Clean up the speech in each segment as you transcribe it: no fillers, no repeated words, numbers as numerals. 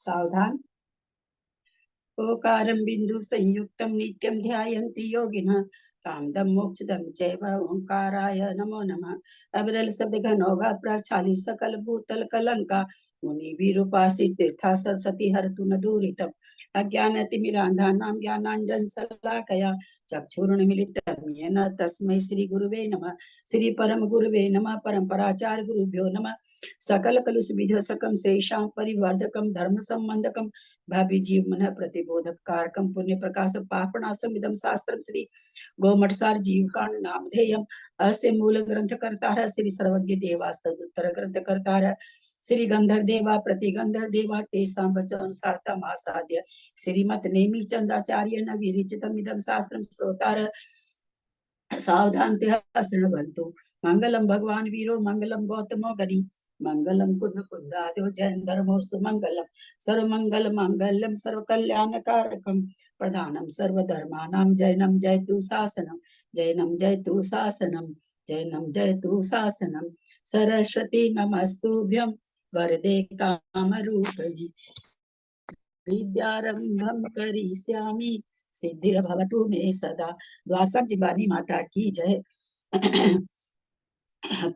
सावधान। ओकारं बिंदु संयुक्तं नित्यं ध्यायन्ति योगिनः कामदं मोक्षदं चैव ओंकाराय नमो नमः। अविरल शब्द घन होगा प्रचाली सकल भूतल कलंका मुनि विरूपासी तीर्था सरस्वती हरतु न दूरितम् अज्ञानतिमिरान्धानां ज्ञानाञ्जन शलाकया चक्षुरुन्मीलितं येन तस्मै श्री गुरुवे नमः। श्री परम गुरुवे नमः। परम्पराचार्य गुरुभ्यो नमः। सकल कलुष विध्वंसकं श्रेषां परिवर्धकं धर्म संबंधकं भावी जीवन प्रतिबोधक कारकम पुण्य प्रकाश पापनाशम इदम शास्त्रम श्री गोमठसार जीव कांड नामधेयम अस्य मूल ग्रंथ करता है श्री सर्वज्ञ देवास्तव उत्तर ग्रंथ करता है श्री गंधर देवा प्रतिगंधर देवा तेसां वचनानुसार मासाद्य श्रीमत नेमि चंदाचार्य न विरिचितम इदम शास्त्रम श्रोतार सावधान शृण्वन्तु। मंगलम भगवान वीरो मंगलम गौतमो गनि मंगलम कुंद कुंदादो जयंधर्मोस्तु मंगलम सर्वमंगल मांगल्यम सर्वकल्याणकारकम प्रधानम सर्वधर्मानां जैनम जयतु शासनम जैनम जयतु शासनम जैनम जयतु शासनम सरस्वती नमस्तुभ्यं वरदे कामरूपिणि विद्यारंभम करिष्यामि सिद्धिर्भवतु मे सदा। द्वादशम जिबानी माता की जय।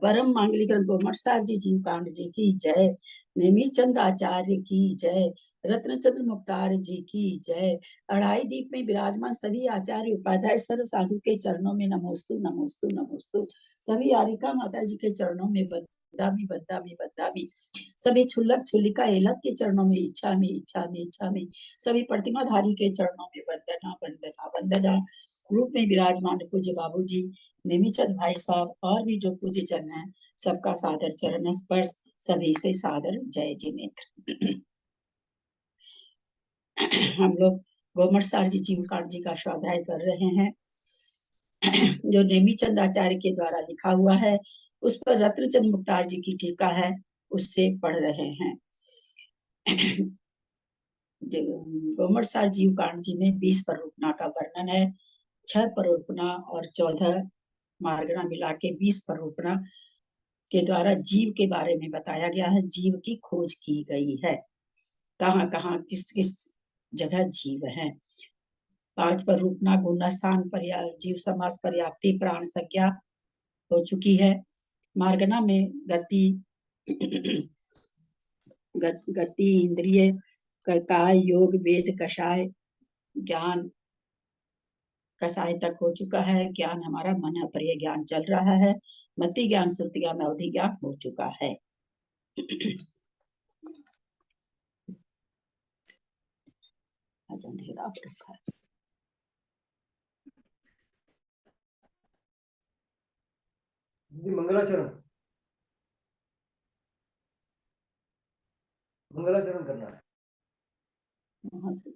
परम मांगलिक गोमठसार जी जीव कांड जी की जय। नेमी चंद आचार्य की जय। रत्नचंद्र मुक्तार जी की जय। अढ़ाई दीप में विराजमान सभी आचार्य उपाध्याय सर्व साधु के चरणों में नमोस्तु नमोस्तु नमोस्तु। सभी आरिका माता जी के चरणों में बद्दामी बद्दामी बद्दामी। सभी छुल्लक छुल्लिका एलक के चरणों में इच्छा में इच्छा में इच्छा में। सभी प्रतिमाधारी के चरणों में वंदना वंदना वंदना। रूप में विराजमान पूज्य बाबू जी नेमीचंद भाई साहब और भी जो पूज्य जन है सबका सादर चरण स्पर्श। सभी से सादर जय जिनेन्द्र। हम लोग गोमठसार जी जीव कांड जी का स्वाध्याय कर रहे हैं जो नेमीचंद आचार्य के द्वारा लिखा हुआ है। उस पर रत्नचंद मुक्तार जी की टीका है, उससे पढ़ रहे हैं। गोमठसार जीव कांड जी में 20 परोपना का वर्णन है। 6 परोपना और 14 मार्गना मिला के 20 परोपना के द्वारा जीव के बारे में बताया गया है। जीव की खोज की गई है, कहाँ कहाँ किस किस जगह जीव है। 5 परोपना गुणस्थान जीव समास पर्याप्ति प्राण संज्ञा हो चुकी है। मार्गना में गति गति इंद्रिय काय योग वेद कषाय ज्ञान कसाय तक हो चुका है। ज्ञान हमारा मन अप्रिय ज्ञान चल रहा है। मति ज्ञान श्रुति ज्ञान अवधि ज्ञान हो चुका है। अंधेरा रखा है। मंगलाचरण मंगलाचरण करना है। वहां से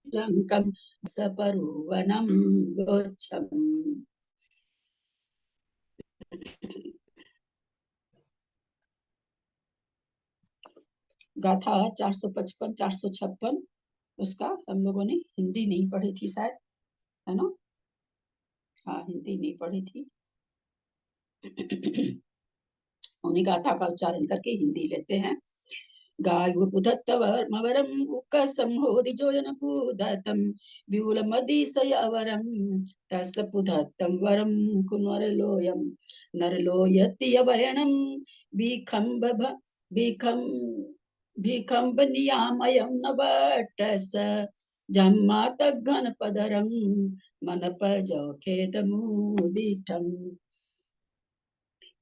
लंकम सपरुवनम गोच्छम। गाथा 455 456 उसका हम लोगों ने हिंदी नहीं पढ़ी थी शायद, है ना? हाँ, हिंदी नहीं पढ़ी थी। उन्हीं गाथा का उच्चारण करके हिंदी लेते हैं। गायुपुधत्तवरमवरं कुक्कसंहोदिजोजन पुधत्तं विपुलमदिशयवरं तस्य पुधत्तं वरं कुन्वरलोयं नरलोयति अवयणं विखम्ब विखम्ब नियामयं नवटस जम्मातघनपदरं मनपजौखेदमुदिठम्।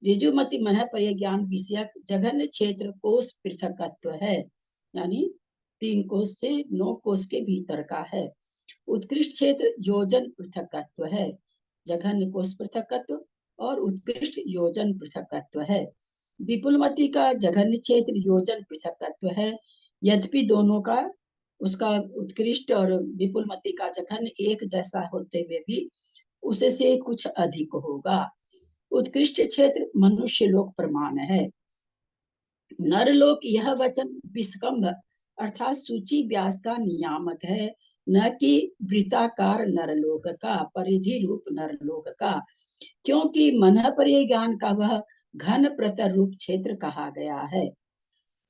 ऋजुमति मन परिज्ञान विषयक जघन्य क्षेत्र कोश पृथकत्व है, यानी 3 कोश से 9 कोश के भीतर का है। उत्कृष्ट क्षेत्र योजन पृथकत्व है। जघन्य कोश पृथकत्व और उत्कृष्ट योजन पृथकत्व है। विपुलमति का जघन्य क्षेत्र योजन पृथकत्व है। यद्यपि दोनों का उसका उत्कृष्ट और विपुलमति का जघन्य एक जैसा होते हुए भी उससे कुछ अधिक होगा। उत्कृष्ट क्षेत्र मनुष्य लोक प्रमाण है। नरलोक यह वचन विस्कंभ अर्थात सूची व्यास का नियामक है, न कि वृत्ताकार नरलोक का, परिधि रूप नरलोक का, क्योंकि मन परिज्ञान का वह घन प्रतर रूप क्षेत्र कहा गया है।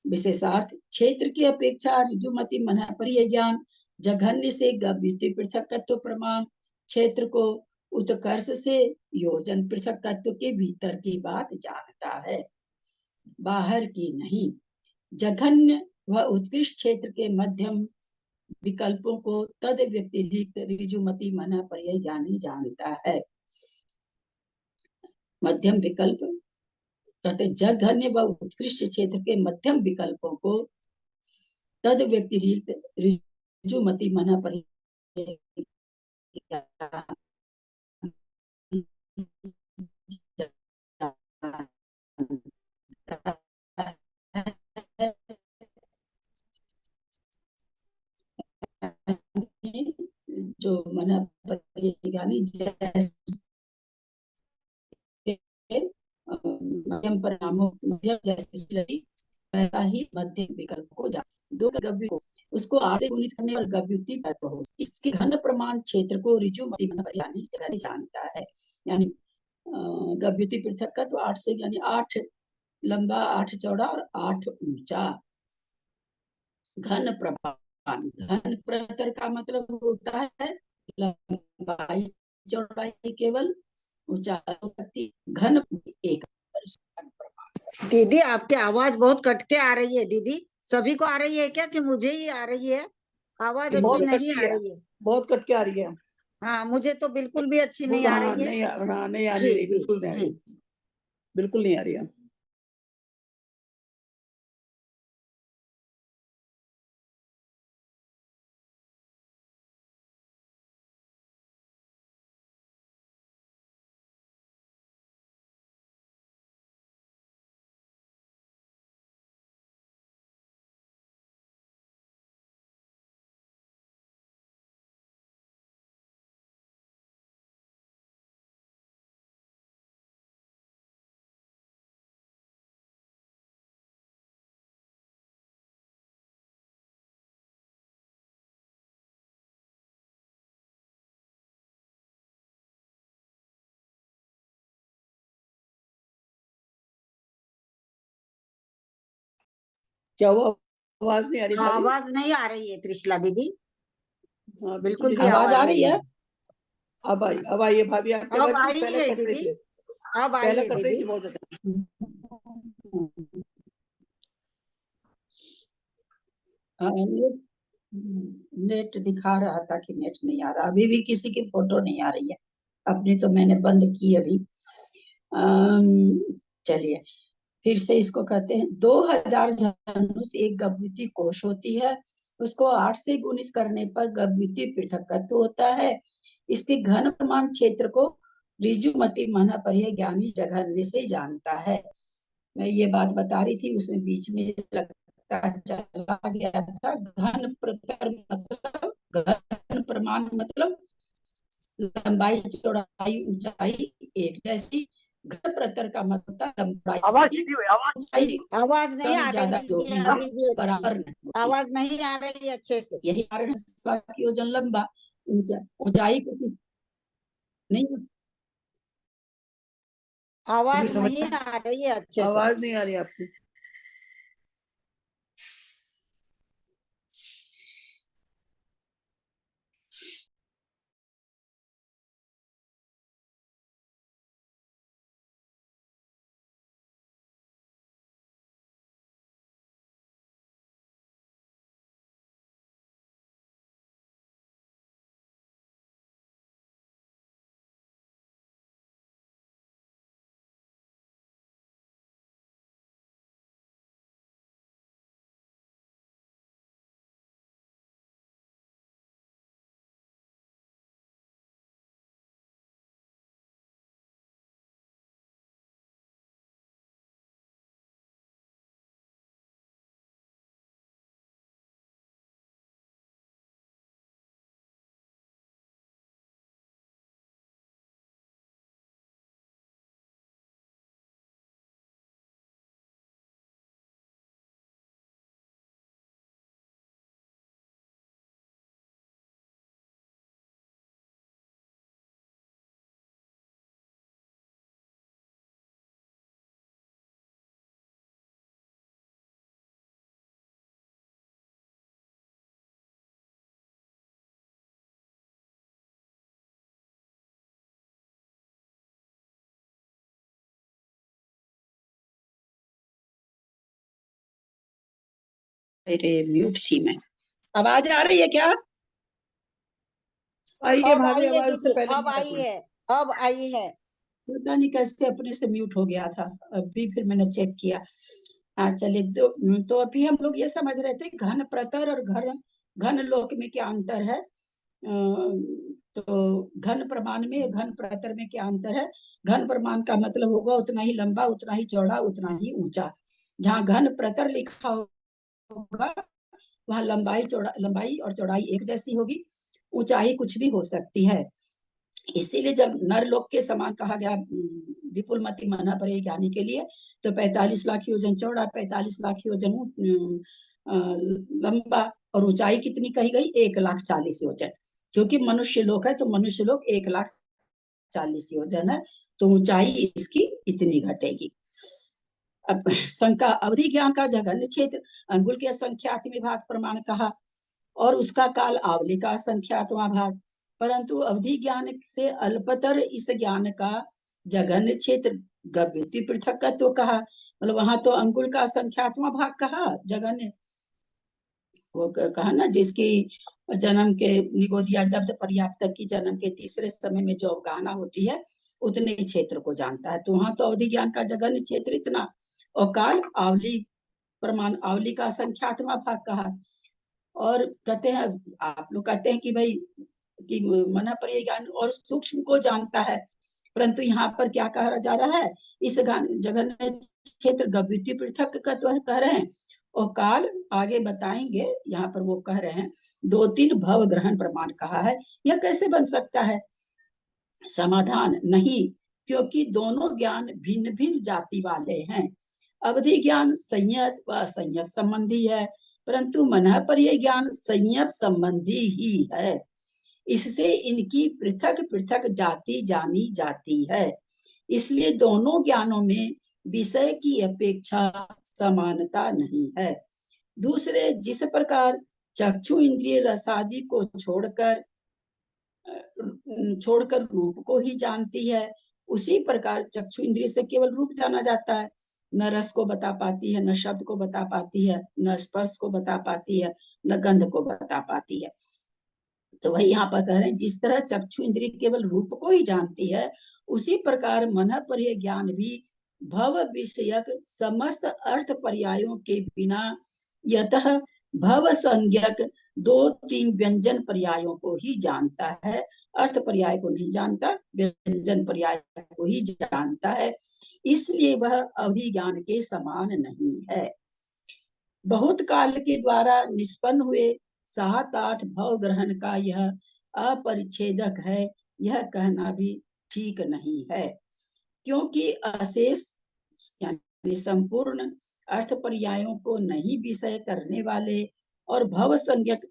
विशेषार्थ क्षेत्र की अपेक्षा ऋजुमति मन परिय ज्ञान जघन्य से गव्युति पृथकत्व प्रमाण क्षेत्र को उत्कर्ष से योजन पृथकत्व के भीतर की बात जानता है, बाहर की नहीं। जघन्य व उत्कृष्ट क्षेत्र के मध्यम विकल्पों को तद व्यतिरिक्त ऋजुमति मन पर्याय ज्ञानी जानता है। मध्यम विकल्प कहते जघन्य व उत्कृष्ट क्षेत्र के मध्यम विकल्पों को तद व्यतिरिक्त ऋजुमति मन पर्याय जो मन पर्याय ज्ञानी जैसे मध्यम परिणामों मध्यम जैसे वैसा ही मध्यम विकल्प को जा दो गव्य को उसको 8 से गुणित करने पर गव्युति प्राप्त हो, इसके घन प्रमाण क्षेत्र को ऋजुमति मन यानी जगह जानता है। यानी गव्युति पृथक का तो 8 से यानी 8 लंबा 8 चौड़ा और 8 ऊंचा। घन प्रमाण घन प्रतर का मतलब होता है लंबाई चौड़ाई केवल, ऊंचाई हो सकती घन एक। दीदी आपकी आवाज बहुत कट के आ रही है दीदी, सभी को आ रही है क्या कि मुझे ही आ रही है? आवाज अच्छी नहीं आ रही है, बहुत कट के आ रही है। हाँ मुझे तो बिल्कुल भी अच्छी नहीं आ रही है। नहीं आ रही, बिल्कुल नहीं आ रही, बिल्कुल नहीं आ रही है। क्या हुआ, आवाज नहीं आ रही? आवाज नहीं आ रही है त्रिशला दीदी, हाँ बिल्कुल भी आवाज आ रही है। अब आई है भाभी, आपके अब आ आवाज रही पहले है कट रही दीदी, थी, अब आई पहले है कट रही थी दीदी। बहुत ज्यादा। नेट नेट दिखा रहा था कि नेट नहीं आ रहा, अभी भी किसी की फोटो नहीं आ रही है अपनी, तो मैंने बंद की अभी। चलिए फिर से इसको कहते हैं 2000 धनुष एक गव्युति कोश होती है, उसको 8 से गुणित करने पर गव्युति पृथकत्व होता है, इसके घन प्रमाण क्षेत्र को ऋजुमति मन पर्याय ज्ञानी जघन्य से जानता है। मैं ये बात बता रही थी, उसमें बीच में लगता चला गया था। घन प्रतर मतलब घन प्रमाण मतलब लंबाई चौड़ाई ऊंचाई एक जैसी, घन प्रतर का मतलब लंबाई ऊंचाई आवाज नहीं कम आ रही ज्यादा जो दीदी भी हो अभी भी अच्छी, बराबर नहीं होती, आवाज नहीं आ रही अच्छे से। यही कारण है स्व की ओजन लंबा ऊंचाई को नहीं। आवाज नहीं आ रही है अच्छे से, आवाज नहीं आ रही आपकी। अरे म्यूट सी में आवाज आ रही है क्या? आई है अब भाभी, आई है आवाज उससे दीदी, पहले अब नहीं आ आई रही। है, अब आई है। पता नहीं कैसे अपने से म्यूट हो गया था, अभी फिर मैंने चेक किया। हाँ चलिए, तो अभी हम लोग ये समझ रहे थे घन प्रतर और घन लोक में क्या अंतर है। तो घन प्रमाण में घन प्रतर में क्या अंतर है। घन प्रमाण का मतलब होगा उतना ही लंबा, उतना ही चौड़ा, उतना ही ऊंचा। जहाँ घन प्रतर लिखा होगा वहाँ लंबाई और चौड़ाई एक जैसी होगी, ऊंचाई कुछ भी हो सकती है। इसीलिए जब नर लोक के समान कहा गया विपुल मति मना पर ज्ञानी के लिए, तो 45 लाख योजन चौड़ा, 45 लाख योजन लंबा, और ऊंचाई कितनी कही गई, 1,40,000 योजन। क्योंकि मनुष्य लोक है तो मनुष्य लोक 1,40,000 योजन है, तो ऊंचाई इसकी इतनी घटेगी। अब शंका, अवधि ज्ञान का जघन्य क्षेत्र अंगुल के असंख्यात विभाग प्रमाण कहा, और उसका काल आवली का असंख्यातवां भाग। परंतु अवधि ज्ञान से अल्पतर इस ज्ञान का जघन्य क्षेत्र गव्यति पृथकत्व कहा। मतलब वहां तो अंगुल का असंख्यातवां भाग कहा, जघन्य वो कहा ना, जिसकी जन्म के निगोदिया जब्द पर्याप्त की जन्म के तीसरे समय में जो अवगाहना होती है उतने ही क्षेत्र को जानता है। तो वहां तो अवधि ज्ञान का जघन्य क्षेत्र इतना, और काल आवली प्रमाण आवली का असंख्यातवां भाग कहा। और कहते हैं, आप लोग कहते हैं कि भाई कि मना पर ज्ञान और सूक्ष्म को जानता है, परंतु यहाँ पर क्या कहा जा रहा है, इस जगन्य क्षेत्र गव्यति पृथक का तो कह रहे हैं, और काल आगे बताएंगे। यहाँ पर वो कह रहे हैं 2-3 भव ग्रहण प्रमाण कहा है। यह कैसे बन सकता है? समाधान, नहीं, क्योंकि दोनों ज्ञान भिन्न भिन्न जाति वाले हैं। अवधि ज्ञान संयत व असंयत संबंधी है, परंतु मनः पर यह ज्ञान संयत संबंधी ही है। इससे इनकी पृथक पृथक जाति जानी जाती है। इसलिए दोनों ज्ञानों में विषय की अपेक्षा समानता नहीं है। दूसरे, जिस प्रकार चक्षु इंद्रिय रसादि को छोड़कर रूप को ही जानती है, उसी प्रकार चक्षु इंद्रिय से केवल रूप जाना जाता है, न रस को बता पाती है, न शब्द को बता पाती है, न स्पर्श को बता पाती है, न गंध को बता पाती है। तो वही यहाँ पर कह रहे हैं, जिस तरह चक्षु इंद्रिय केवल रूप को ही जानती है, उसी प्रकार मन पर यह ज्ञान भी भव विषयक समस्त अर्थ पर्यायों के बिना यतः भव संज्ञक 2-3 व्यंजन पर्यायों को ही जानता है। अर्थ पर्याय को नहीं जानता, व्यंजन पर्याय को ही जानता है। इसलिए वह अवधि ज्ञान के समान नहीं है। बहुत काल के द्वारा निष्पन्न हुए 7-8 भव ग्रहण का यह अपरिच्छेदक है, यह कहना भी ठीक नहीं है। क्योंकि अशेष यानी संपूर्ण अर्थ पर्यायों को नहीं विषय करने वाले और भव संज्ञक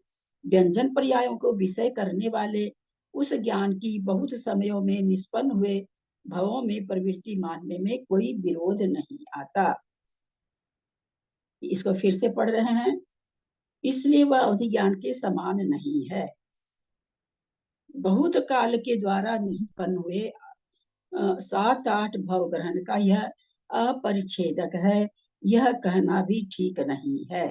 व्यंजन पर्यायों को विषय करने वाले उस ज्ञान की बहुत समयों में निष्पन्न हुए भवों में प्रवृत्ति मानने में कोई विरोध नहीं आता। इसको फिर से पढ़ रहे हैं, इसलिए वह अवधि ज्ञान के समान नहीं है। बहुत काल के द्वारा निष्पन्न हुए 7-8 भव ग्रहण का यह अपरिच्छेदक है, यह कहना भी ठीक नहीं है।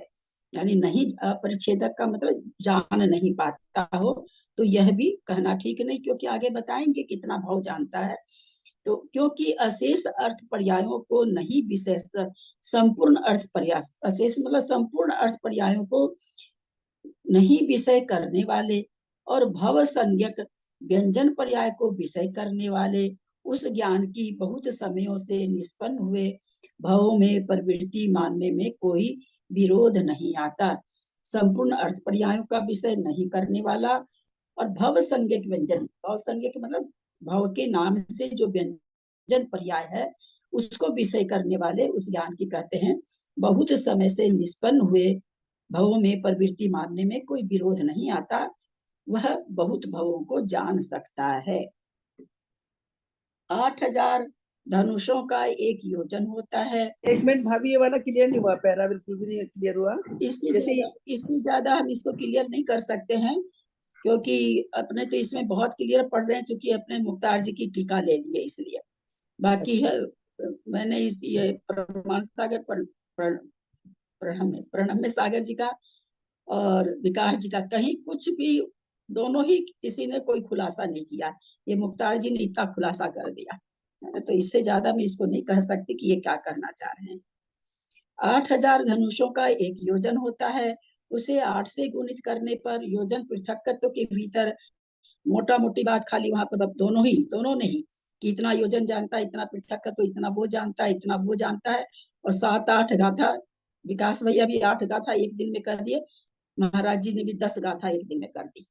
यानी नहीं, अपरिच्छेदक का मतलब जान नहीं पाता हो, तो यह भी कहना ठीक नहीं, क्योंकि आगे बताएंगे कितना भव जानता है। तो क्योंकि अशेष अर्थ पर्यायों को नहीं विशेष संपूर्ण अर्थ पर्याय, अशेष मतलब संपूर्ण अर्थ पर्यायों को नहीं विषय करने वाले और भव संज्ञक व्यंजन पर्याय को विषय करने वाले उस ज्ञान की बहुत समयों से निष्पन्न हुए भवों में प्रवृत्ति मानने में कोई विरोध नहीं आता। संपूर्ण अर्थ पर्यायों का विषय नहीं करने वाला और भव संज्ञक व्यंजन, भव संज्ञक मतलब भव के नाम से जो व्यंजन पर्याय है उसको विषय करने वाले उस ज्ञान की कहते हैं बहुत समय से निष्पन्न हुए भवों में प्रवृत्ति मानने में कोई विरोध नहीं आता, वह बहुत भवों को जान सकता है। 8,000 धनुषों का एक योजन होता है। एक मिनट भाभी, ये वाला क्लियर नहीं हुआ, पैरा बिल्कुल भी नहीं क्लियर हुआ। इससे ज्यादा हम इसको क्लियर नहीं कर सकते हैं, क्योंकि अपने तो इसमें बहुत क्लियर पढ़ रहे हैं, क्योंकि अपने मुक्तार जी की टीका ले लिए इसलिए। बाकी है मैंने इस ये प्रमाण सागर पर प्रणव में सागर जी का और विकास जी का कहीं कुछ भी, दोनों ही किसी ने कोई खुलासा नहीं किया। ये मुख्तार जी ने इतना खुलासा कर दिया, तो इससे ज्यादा मैं इसको नहीं कह सकती कि ये क्या करना चाह रहे हैं। 8000 धनुषों का एक योजन होता है, उसे 8 से गुणित करने पर योजन पृथकत्व के भीतर, मोटा मोटी बात खाली वहां पर दोनों नहीं कि इतना योजन जानता है, इतना पृथकत्व, इतना वो जानता है, इतना वो जानता है। और 7-8 गाथा, विकास भैया भी 8 गाथा एक दिन में कर दिए, महाराज जी ने भी 10 गाथा एक दिन में कर दी।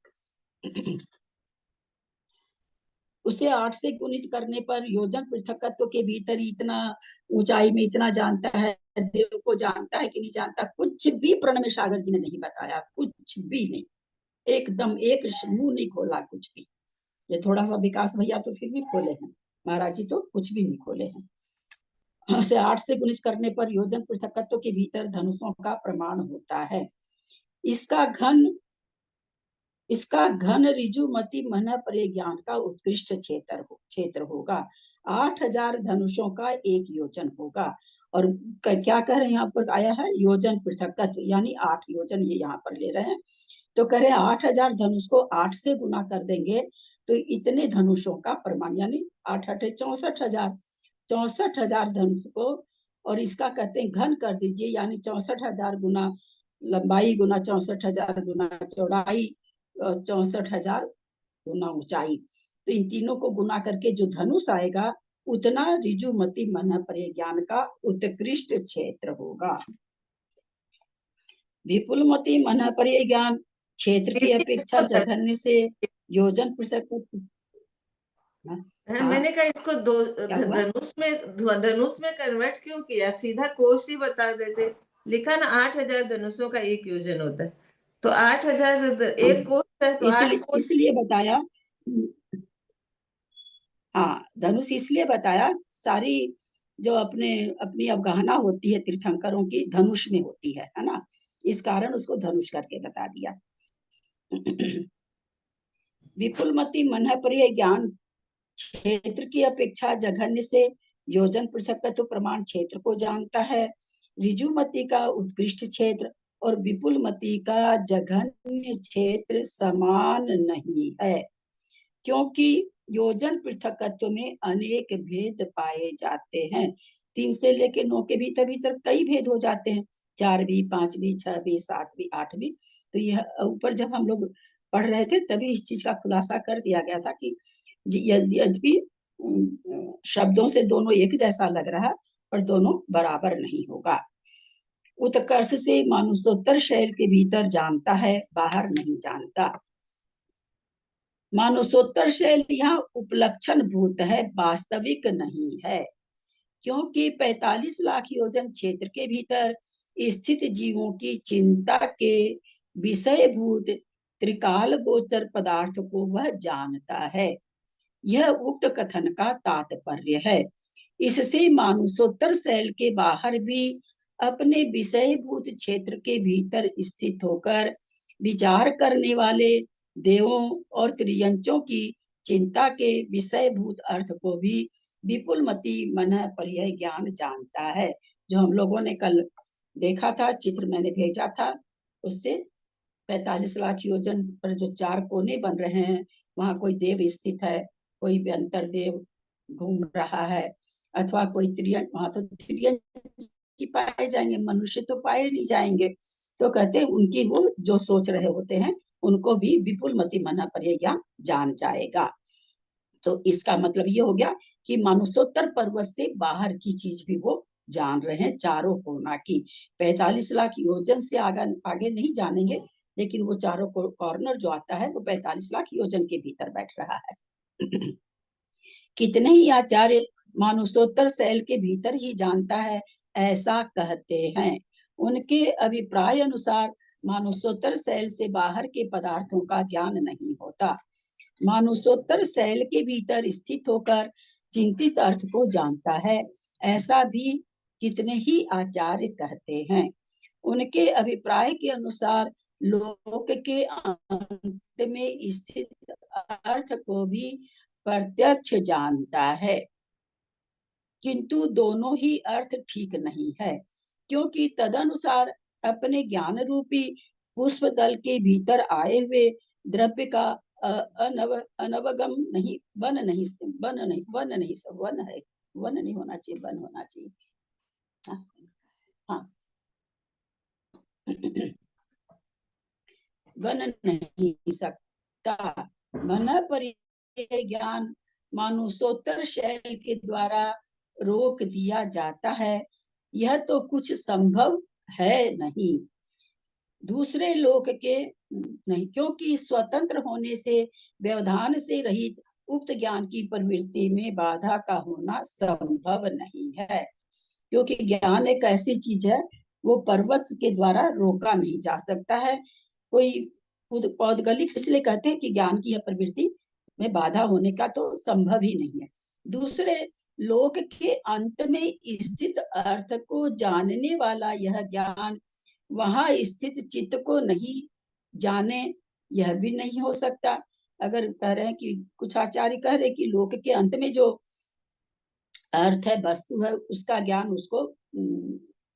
उसे 8 से गुणित करने पर योजन पृथकत्व के भीतर इतना, ऊंचाई में इतना जानता है, देव को जानता है कि नहीं जानता, कुछ भी प्रणव सागर जी ने नहीं बताया, कुछ भी नहीं, एकदम एक मुंह नहीं खोला कुछ भी। ये थोड़ा सा विकास भैया तो फिर भी खोले हैं, महाराज जी तो कुछ भी नहीं खोले हैं। उसे 8 से गुणित करने पर योजन पृथकत्व के भीतर धनुषों का प्रमाण होता है। इसका घन ऋजुमति मन परिज्ञान का उत्कृष्ट क्षेत्र होगा। 8000 धनुषों का एक योजन होगा। और क्या कह रहे हैं, यहाँ पर आया है योजन पृथकत्व, यानी 8 योजन ये यहाँ पर ले रहे हैं। तो कह रहे हैं 8000 धनुष को 8 से गुना कर देंगे तो इतने धनुषों का प्रमाण, यानी 8 8 64,000, 64,000 धनुष को, और इसका कहते हैं घन कर दीजिए, यानी 64,000 गुना लंबाई गुना 64,000 गुना चौड़ाई 64,000 गुना ऊंचाई। तो इन तीनों को गुना करके जो धनुष आएगा उतना ऋजुमति मन परिज्ञान का उत्कृष्ट क्षेत्र होगा। विपुलमति मन परिज्ञान क्षेत्र की अपेक्षा जघन्य से योजन पृथक। मैंने कहा इसको क्या हुआ? धनुष में कन्वर्ट क्यों किया, सीधा कोश ही बता देते। लिखा ना 8000 धनुषों का एक योजन होता है, तो 8000 एक कोश है तो 8 कोश। इसलिए बताया, हाँ धनुष इसलिए बताया, सारी जो अपनी अवगाहना होती है तीर्थंकरों की धनुष में होती है ना, इस कारण उसको धनुष करके बता दिया। विपुलमति मन परिज्ञान क्षेत्र की अपेक्षा जघन्य से योजन पृथकत्व प्रमाण क्षेत्र को जानता है। ऋजुमति का उत्कृष्ट क्षेत्र और विपुलमति का जघन्य क्षेत्र समान नहीं है, क्योंकि योजन पृथकत्व में अनेक भेद पाए जाते हैं। 3 से लेके 9 के भीतर भीतर कई भेद हो जाते हैं, 4 भी, 5 भी, 6 भी, 7 भी, 8 भी। तो यह ऊपर जब हम लोग पढ़ रहे थे तभी इस चीज का खुलासा कर दिया गया था कि यद्यपि शब्दों से दोनों एक जैसा लग रहा है पर दोनों बराबर नहीं होगा। उत्कर्ष से मानुषोत्तर शैल के भीतर जानता है, बाहर नहीं जानता। मानुषोत्तर शैल यहाँ उपलक्षण भूत है, वास्तविक नहीं है, क्योंकि 45 लाख योजन क्षेत्र के भीतर स्थित जीवों की चिंता के विषयभूत त्रिकाल गोचर पदार्थ को वह जानता है। यह उक्त कथन का तात्पर्य है। इससे मानुषोत्तर शैल के बाहर भी अपने विषयभूत क्षेत्र के भीतर स्थित होकर विचार करने वाले देवों और त्रियंचों की चिंता के विषयभूत अर्थ को भी विपुलमति मन पर्याय ज्ञान जानता है। जो हम लोगों ने कल देखा था, चित्र मैंने भेजा था, उससे 45 लाख योजन पर जो 4 कोने बन रहे हैं, वहां कोई देव स्थित है, कोई भी अंतर देव घूम रहा है, अथवा कोई त्रियंच, वहां तो त्रियंच पाए जाएंगे, मनुष्य तो पाए नहीं जाएंगे। तो कहते हैं उनकी वो जो सोच रहे होते हैं उनको भी विपुलमति मन परिज्ञान जान जाएगा। तो इसका मतलब ये हो गया कि मानुषोत्तर पर्वत से बाहर की चीज भी वो जान रहे हैं, चारों कोना की। 45 लाख योजन से आगे नहीं जानेंगे, लेकिन वो चारों कॉर्नर जो आता है वो 45 लाख योजन के भीतर बैठ रहा है। कितने ही आचार्य मानुषोत्तर शैल के भीतर ही जानता है ऐसा कहते हैं। उनके अभिप्राय अनुसार मानुषोत्तर शैल से बाहर के पदार्थों का ज्ञान नहीं होता, मानुषोत्तर शैल के भीतर स्थित होकर चिंतित अर्थ को जानता है, ऐसा भी कितने ही आचार्य कहते हैं। उनके अभिप्राय के अनुसार लोक के अंत में स्थित अर्थ को भी प्रत्यक्ष जानता है, किंतु दोनों ही अर्थ ठीक नहीं है, क्योंकि तदनुसार अपने ज्ञान रूपी पुष्प दल के भीतर आए हुए द्रव्य का अनवगम नहीं वन नहीं होना चाहिए, वन होना चाहिए। हाँ, हाँ। बन नहीं सकता। मन परिचय ज्ञान मानुषोत्तर शैल के द्वारा रोक दिया जाता है। यह तो कुछ संभव है नहीं दूसरे लोक के नहीं, क्योंकि स्वतंत्र होने से व्यवधान से रहित उक्त ज्ञान की प्रवृत्ति में बाधा का होना संभव नहीं है। क्योंकि ज्ञान एक ऐसी चीज है, वो पर्वत के द्वारा रोका नहीं जा सकता है। कोई पौद्गलिक इसलिए कहते हैं कि ज्ञान की यह प्रवृत्ति में बाधा होने का तो संभव ही नहीं है। दूसरे लोक के अंत में स्थित अर्थ को जानने वाला यह ज्ञान वहां स्थित चित्त को नहीं जाने, यह भी नहीं हो सकता। अगर कह रहे हैं कि कुछ आचार्य कह रहे हैं कि लोक के अंत में जो अर्थ है, वस्तु है, उसका ज्ञान उसको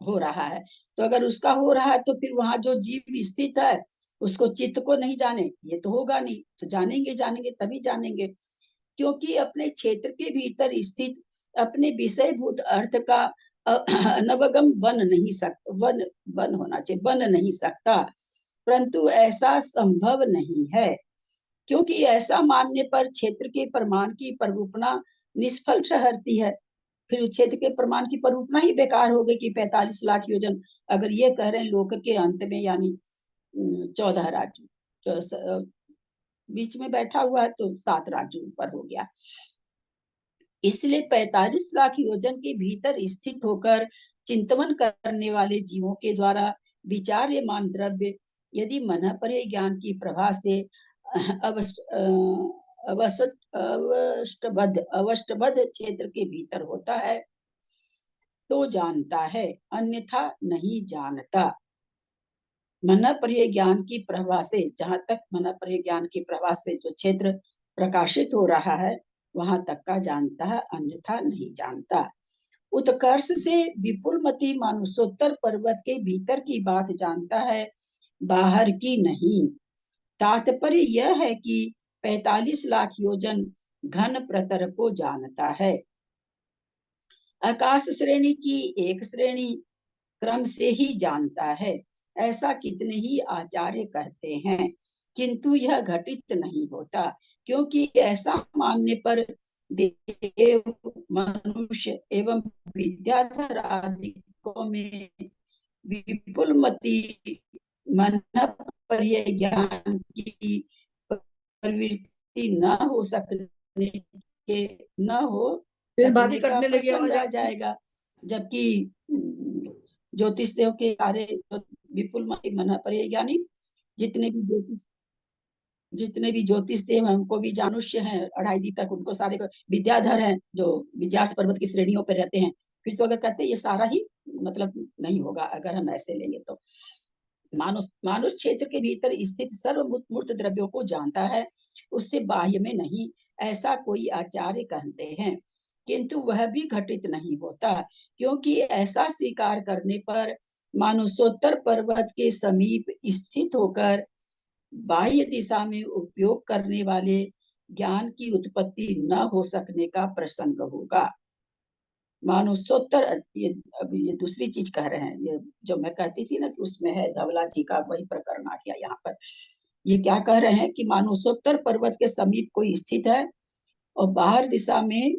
हो रहा है, तो अगर उसका हो रहा है तो फिर वहां जो जीव स्थित है उसको चित्त को नहीं जाने, ये तो होगा नहीं। तो जानेंगे तभी जानेंगे, क्योंकि अपने क्षेत्र के भीतर स्थित अपने विषयभूत अर्थ का अनवगम बन नहीं सकता, वन होना चाहिए, बन नहीं सकता। परंतु ऐसा संभव नहीं है, क्योंकि ऐसा मानने पर क्षेत्र के प्रमाण की प्ररूपणा निष्फल ठहरती है। फिर क्षेत्र के प्रमाण की प्ररूपणा ही बेकार हो गई कि 45 लाख योजन अगर ये कह रहे हैं लोक के अंत में, यानी 14 राज्य बीच में बैठा हुआ है तो 7 राज्य ऊपर हो गया। इसलिए 45 लाख योजन के भीतर स्थित होकर चिंतन करने वाले जीवों के द्वारा विचार्यमान द्रव्य यदि मन पर ज्ञान की प्रभा से अवष्टबद्ध क्षेत्र के भीतर होता है तो जानता है, अन्यथा नहीं जानता। मन पर ज्ञान की प्रभा से, जहां तक मन पर ज्ञान की प्रभा से जो क्षेत्र प्रकाशित हो रहा है वहां तक का जानता है, अन्यथा नहीं जानता। उत्कर्ष से विपुलमती मानुषोत्तर पर्वत के भीतर की बात जानता है, बाहर की नहीं। तात्पर्य यह है कि 45 लाख योजन घन प्रतर को जानता है। आकाश श्रेणी की एक श्रेणी क्रम से ही जानता है, ऐसा कितने ही आचार्य कहते हैं, किंतु यह घटित नहीं होता, क्योंकि ऐसा मानने पर देव, मनुष्य एवं विद्याधर आदि में विपुलमती मन पर ज्ञान की प्रवृत्ति न हो सकने के न हो फिर भाभी सकने का कटने लगी प्रसंग आवाज आ आपकी। जाएगा। जबकि ज्योतिष देव के सारे विपुलमती मन पर ज्ञानी जितने भी ज्योतिष देव हैं उनको भी जानुष्य हैं, 2.5 तक उनको सारे को विद्याधर हैं जो विद्यार्थ पर्वत की श्रेणियों पर रहते हैं। फिर तो अगर कहते हैं ये सारा ही मतलब नहीं होगा अगर हम ऐसे लेंगे तो। मानुष क्षेत्र के भीतर स्थित सर्व मूर्त द्रव्यों को जानता है, उससे बाह्य में नहीं, ऐसा कोई आचार्य कहते हैं, किंतु वह भी घटित नहीं होता, क्योंकि ऐसा स्वीकार करने पर मानुषोत्तर पर्वत के समीप स्थित होकर बाह्य दिशा में उपयोग करने वाले ज्ञान की उत्पत्ति न हो सकने का प्रसंग होगा। मानुषोत्तर, ये अभी ये दूसरी चीज कह रहे हैं, ये जो मैं कहती थी ना कि उसमें है धवला जी का वही प्रकरण आ गया यहाँ पर। ये क्या कह रहे हैं कि मानुषोत्तर पर्वत के समीप कोई स्थित है और बाहर दिशा में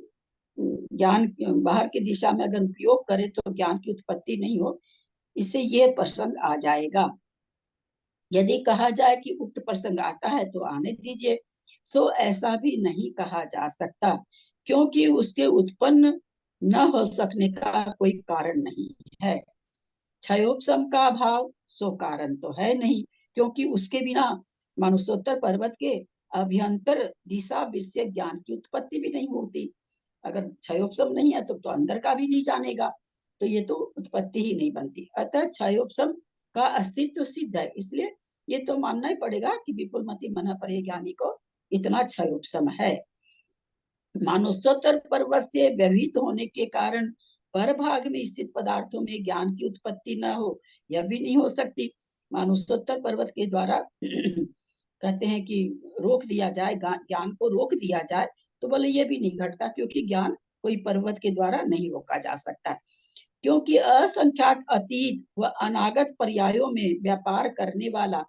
ज्ञान, बाहर की दिशा में अगर उपयोग करे तो ज्ञान की उत्पत्ति नहीं हो, इससे ये प्रसंग आ जाएगा। यदि कहा जाए कि उक्त प्रसंग आता है तो आने दीजिए, सो ऐसा भी नहीं कहा जा सकता, क्योंकि उसके उत्पन्न न हो सकने का कोई कारण नहीं है। क्षयोपशम का भाव सो कारण तो है नहीं, क्योंकि उसके बिना मानुषोत्तर पर्वत के अभ्यंतर दिशा विषय ज्ञान की उत्पत्ति भी नहीं होती। अगर क्षयोपशम नहीं है तो अंदर का भी नहीं जानेगा, तो ये तो उत्पत्ति ही नहीं बनती। अतः क्षयोपशम का अस्तित्व सिद्ध है, इसलिए ये तो मानना ही पड़ेगा कि विपुलमती मन पर ज्ञानी को इतना क्षयोपशम है। मानुषोत्तर पर्वत से व्यवहित होने के कारण परभाग में स्थित पदार्थों में ज्ञान की उत्पत्ति न हो, यह भी नहीं हो सकती। मानुषोत्तर पर्वत के द्वारा कहते हैं कि रोक दिया जाए, ज्ञान को रोक दिया जाए, तो बोले ये भी नहीं घटता, क्योंकि ज्ञान कोई पर्वत के द्वारा नहीं रोका जा सकता, क्योंकि असंख्यात अतीत व अनागत पर्यायों में व्यापार करने वाला,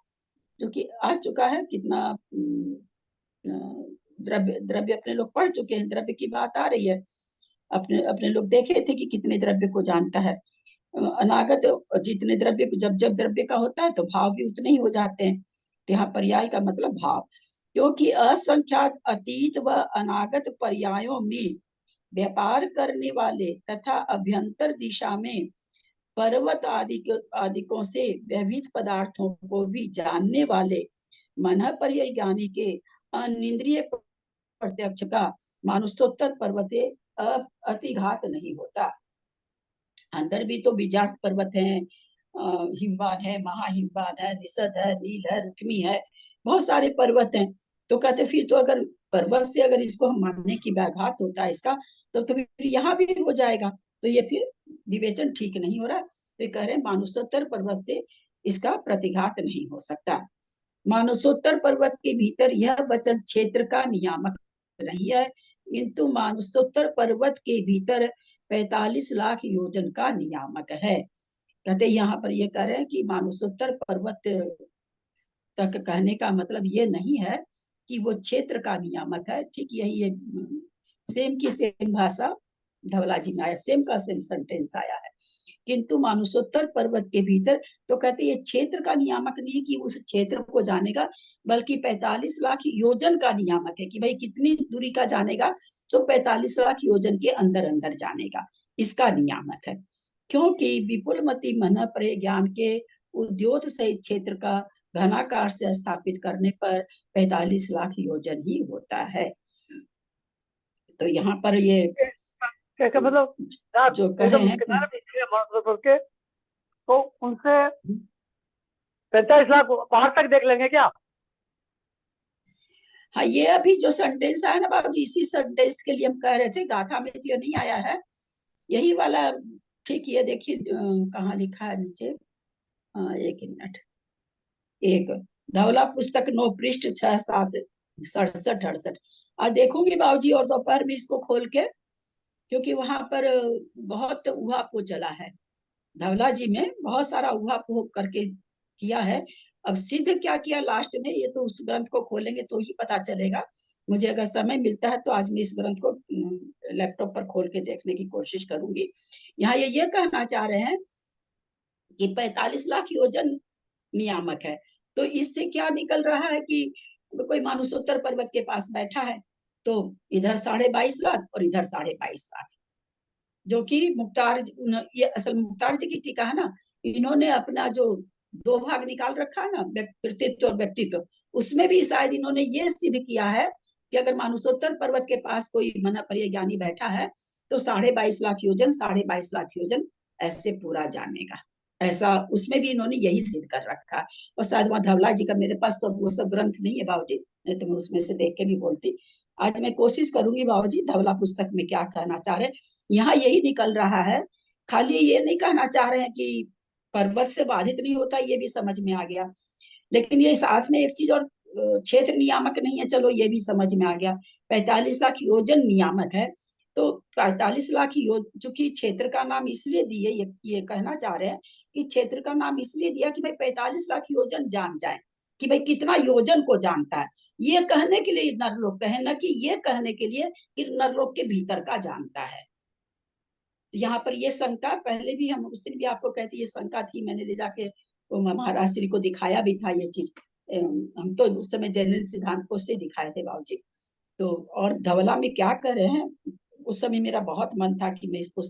जो कि आ चुका है कितना द्रव्य द्रव्य अपने लोग पढ़ चुके हैं, द्रव्य की बात आ रही है, अपने अपने लोग देखे थे कि कितने द्रव्य को जानता है। अनागत जितने द्रव्य, जब जब द्रव्य का होता है तो भाव भी उतने ही हो जाते हैं। तो यहाँ पर्याय का मतलब भाव, क्योंकि असंख्यात अतीत व अनागत पर्यायों में व्यापार करने वाले तथा अभ्यंतर दिशा में पर्वत आदिकों से विविध पदार्थों को भी जानने वाले मन पर्याय ज्ञानी के अनिंद्रिय प्रत्यक्ष का मानुषोत्तर पर्वत से अतिघात नहीं होता। अंदर भी तो बीजार्थ पर्वत है, हिमवान है, महाहिमवान है, निषद है, नील है, रुक्मी है, बहुत सारे पर्वत हैं। तो कहते फिर तो अगर पर्वत से अगर इसको हम मानने की व्याघात होता है इसका, तो फिर यहाँ भी हो जाएगा, तो ये फिर विवेचन ठीक नहीं हो रहा। तो कह रहे मानुषोत्तर पर्वत से इसका प्रतिघात नहीं हो सकता। मानुषोत्तर पर्वत के भीतर यह वचन क्षेत्र का नियामक नहीं है, किंतु मानुषोत्तर पर्वत के भीतर 45 लाख योजन का नियामक है। कहते यहाँ पर ये कह रहे हैं कि मानुषोत्तर पर्वत तक कहने का मतलब ये नहीं है कि वो क्षेत्र का नियामक है। ठीक यही है, सेम की सेम भाषा धवला जी में आया, सेम का सेम सेंटेंस आया है। किंतु मानुषोत्तर पर्वत के भीतर, तो कहते ये क्षेत्र का नियामक नहीं कि उस क्षेत्र को जानेगा, बल्कि 45 लाख योजन का नियामक है कि भाई कितनी दूरी का जानेगा, तो 45 लाख योजन के अंदर अंदर जानेगा, इसका नियामक है। क्योंकि विपुलमती मन पर ज्ञान के उद्योग सहित क्षेत्र का घनाकार से स्थापित करने पर 45 लाख योजन ही होता है। तो यहाँ पर ये कैसे मतलब जो कहे हैं के, तो उनसे 45 लाख बाहर तक देख लेंगे क्या? हाँ, ये अभी जो सेंटेंस आया ना बाबू जी, इसी सेंटेंस के लिए हम कह रहे थे, गाथा में तो नहीं आया है यही वाला। ठीक, ये देखिए कहाँ लिखा है नीचे, एक मिनट, एक धवला पुस्तक 9 पृष्ठ 6 7 67 68 आज देखूंगी बाबूजी, और दोपहर में इसको खोल के, क्योंकि वहां पर बहुत उहापोह चला है, धवला जी में बहुत सारा उहापोह करके किया है। अब सिद्ध क्या किया लास्ट में, ये तो उस ग्रंथ को खोलेंगे तो ही पता चलेगा। मुझे अगर समय मिलता है तो आज मैं इस ग्रंथ को लैपटॉप पर खोल के देखने की कोशिश करूंगी। यहाँ ये कहना चाह रहे हैं कि 45 लाख योजन नियामक है। तो इससे क्या निकल रहा है कि कोई मानुषोत्तर पर्वत के पास बैठा है, तो इधर 22.5 लाख और इधर 22.5 लाख, जो कि मुख्तार, ये असल मुख्तार जी की टीका है ना, इन्होंने अपना जो 2 भाग निकाल रखा है ना, कृतित्व और व्यक्तित्व, उसमें भी शायद इन्होंने ये सिद्ध किया है कि अगर मानुषोत्तर पर्वत के पास कोई मना पर्याय ज्ञानी बैठा है तो 22.5 लाख योजन 22.5 लाख योजन ऐसे पूरा जानेगा, ऐसा उसमें भी इन्होंने यही सिद्ध कर रखा। और शायद वहां धवला जी का, मेरे पास तो वो सब ग्रंथ नहीं है बाबूजी, नहीं तो मैं उसमें से देख के भी बोलती। आज मैं कोशिश करूंगी बाबूजी धवला पुस्तक में क्या कहना चाह रहे हैं, यहाँ यही निकल रहा है। खाली ये नहीं कहना चाह रहे हैं कि पर्वत से बाधित नहीं होता, ये भी समझ में आ गया, लेकिन ये साथ में एक चीज और, क्षेत्र नियामक नहीं है, चलो ये भी समझ में आ गया। 45 लाख योजन नियामक है, तो 45 लाख चूंकि क्षेत्र का नाम इसलिए दिए, ये कहना चाह रहे हैं कि क्षेत्र का नाम इसलिए दिया कि भाई 45 लाख योजन जान जाए, कि भाई कितना योजन को जानता है, ये कहने के लिए नरलोक कहे, न कि ये कहने के लिए कि नरलोक के भीतर का जानता है। तो यहाँ पर ये शंका, पहले भी हम उस दिन भी आपको कहते ये शंका थी, मैंने ले जाके वो महाराज श्री को दिखाया भी था ये चीज। हम तो उस समय जनरल सिद्धांत को से दिखाए थे बाबूजी। तो और धवला में क्या कर रहे हैं, उस समय मेरा बहुत मन था कि मैं इसको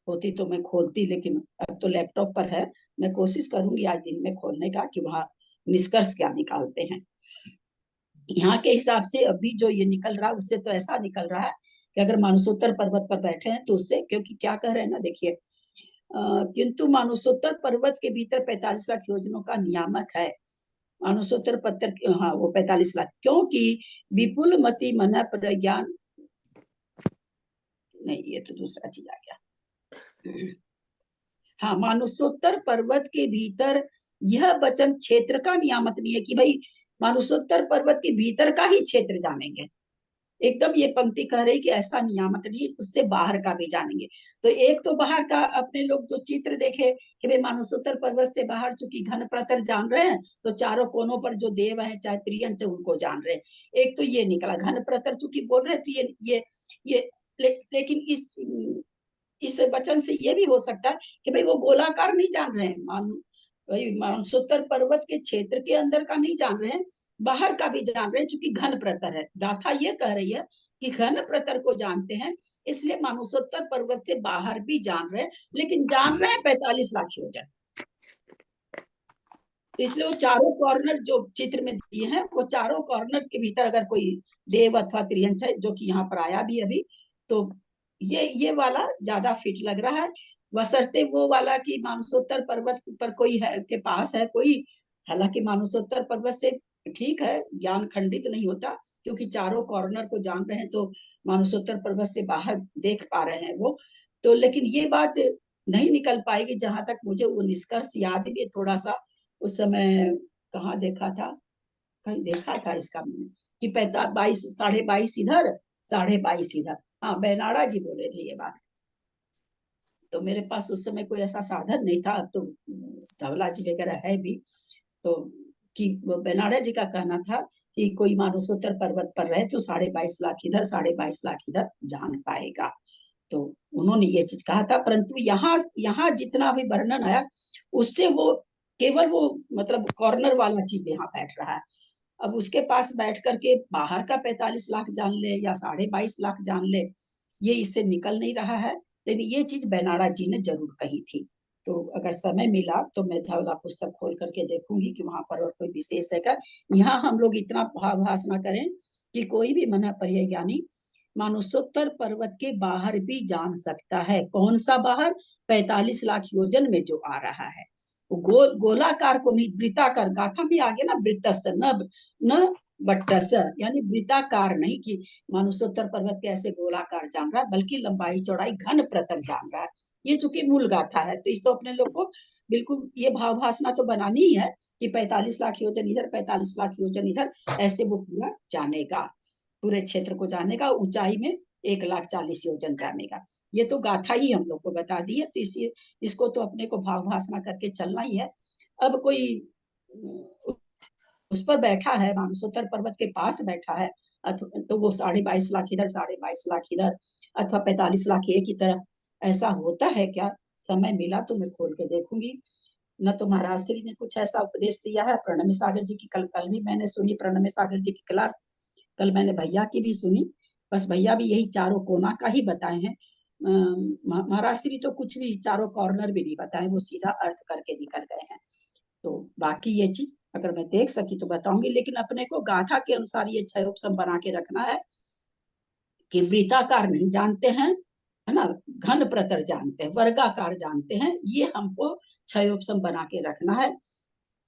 होती तो मैं खोलती, लेकिन अब तो लैपटॉप पर है, मैं कोशिश करूंगी आज दिन में खोलने का कि वहाँ निष्कर्ष क्या निकालते हैं। यहाँ के हिसाब से अभी जो ये निकल रहा है उससे तो ऐसा निकल रहा है कि अगर मानुषोत्तर पर्वत पर बैठे हैं तो उससे, क्योंकि क्या कह रहे हैं ना, देखिए किंतु मानुषोत्तर पर्वत के भीतर 45 लाख योजनों का नियामक है। मानुषोत्तर पत्थर, हाँ वो 45 लाख, क्योंकि विपुल मति मन प्रज्ञान, नहीं ये तो दूसरा चीज आ गया, हाँ, मानसोत्तर पर्वत के भीतर यह वचन क्षेत्र का नियामक नहीं है कि भाई मानसोत्तर पर्वत के भीतर का ही क्षेत्र जानेंगे। एकदम ये पंक्ति कह रही कि ऐसा नियामक नहीं, उससे बाहर का भी जानेंगे। तो एक तो बाहर का अपने लोग जो चित्र देखे कि भाई मानसोत्तर पर्वत से बाहर चूंकि घन प्रतर जान रहे हैं, तो चारों कोनों पर जो देव है चाहे त्रियंच उनको जान रहे हैं। एक तो ये निकला घन प्रतर चूंकि बोल रहे थे ये लेकिन इस वचन से ये भी हो सकता है कि भाई वो गोलाकार नहीं जान रहे हैं, मानसोत्तर पर्वत के क्षेत्र के अंदर का नहीं जान रहे हैं, बाहर का भी जान रहे हैं, क्योंकि घन प्रतर है। गाथा ये कह रही है कि घन प्रतर को जानते हैं, इसलिए मानसोत्तर पर्वत से बाहर भी जान रहे हैं, लेकिन जान रहे हैं 45 लाख योजन। तो इसलिए वो चारों कॉर्नर जो चित्र में दिए हैं, वो चारों कॉर्नर के भीतर अगर कोई देव अथवा त्रियंच है, जो कि यहाँ पर आया भी अभी, तो ये वाला ज्यादा फिट लग रहा है। बशर्ते वो वाला कि मानसोत्तर पर्वत पर कोई है के पास है कोई, हालांकि मानसोत्तर पर्वत से ठीक है, ज्ञान खंडित नहीं होता, क्योंकि चारों कॉर्नर को जान रहे हैं, तो मानसोत्तर पर्वत से बाहर देख पा रहे हैं वो तो। लेकिन ये बात नहीं निकल पाएगी, जहां तक मुझे वो निष्कर्ष याद भी थोड़ा सा उस समय कहाँ देखा था, कहीं देखा था इसका मैंने कि 22 22.5 इधर 22.5 इधर। हाँ, बेनाड़ा जी बोले थे ये बात। तो मेरे पास उस समय कोई ऐसा साधन नहीं था, अब तो धवला जी वगैरह है भी, तो कि बेनाड़ा जी का कहना था कि कोई मानसोत्तर पर्वत पर रहे तो 22.5 लाख इधर 22.5 लाख इधर जान पाएगा। तो उन्होंने ये चीज कहा था, परंतु यहाँ जितना भी वर्णन आया उससे वो केवल वो मतलब कॉर्नर वाला चीज यहाँ बैठ रहा है। अब उसके पास बैठ करके बाहर का 45 लाख जान ले या 22.5 लाख जान ले, ये इससे निकल नहीं रहा है। लेकिन ये चीज बेनाड़ा जी ने जरूर कही थी। तो अगर समय मिला तो मैं धवला पुस्तक खोल करके देखूंगी कि वहां पर और कोई विशेष है क्या। यहाँ हम लोग इतना भावभास ना करें कि कोई भी मना परिय ज्ञानी मानसोत्तर पर्वत के बाहर भी जान सकता है। कौन सा बाहर? 45 लाख योजन में जो आ रहा है, गोलाकार को नहीं, वृत्ताकार। गाथा में आ गया ना, वृत्तस् न वट्टस, यानी वृत्ताकार नहीं कि मानसोत्तर पर्वत के ऐसे गोलाकार जान रहा है, बल्कि लंबाई चौड़ाई घन प्रतर जान रहा है। ये चूंकि मूल गाथा है, तो इस तो अपने लोग को बिल्कुल ये भावभासना तो बनानी ही है कि 45 लाख योजन इधर 45 लाख योजन इधर, ऐसे वो पूरा जानेगा, पूरे क्षेत्र को जानेगा, ऊंचाई में 1,40,000 योजन जानेगा। ये तो गाथा ही हम लोग को बता दी है, तो इसको तो अपने को भावभासना करके चलना ही है। अब कोई उस पर बैठा है, मानसोत्तर पर्वत के पास बैठा है, तो वो 22.5 लाख इधर 22.5 लाख इधर अथवा 45 लाख एक ही तरफ, ऐसा होता है क्या? समय मिला तो मैं खोल के देखूंगी। न तो महाराज श्री ने कुछ ऐसा उपदेश दिया है। प्रणम्य सागर जी की कल भी मैंने सुनी, प्रणम्य सागर जी की क्लास कल मैंने भैया की भी सुनी। बस भैया भी यही चारों कोना का ही बताए हैं। महाराज श्री तो कुछ भी चारों कॉर्नर भी नहीं बताए, वो सीधा अर्थ करके निकल गए हैं। तो बाकी ये चीज अगर मैं देख सकी तो बताऊंगी, लेकिन अपने को गाथा के अनुसार ये 6 उपसम बना के रखना है कि वृत्ताकार नहीं जानते हैं, है ना, घन प्रतर जानते हैं, वर्गाकार जानते हैं, ये हमको 6 उपसम बना के रखना है।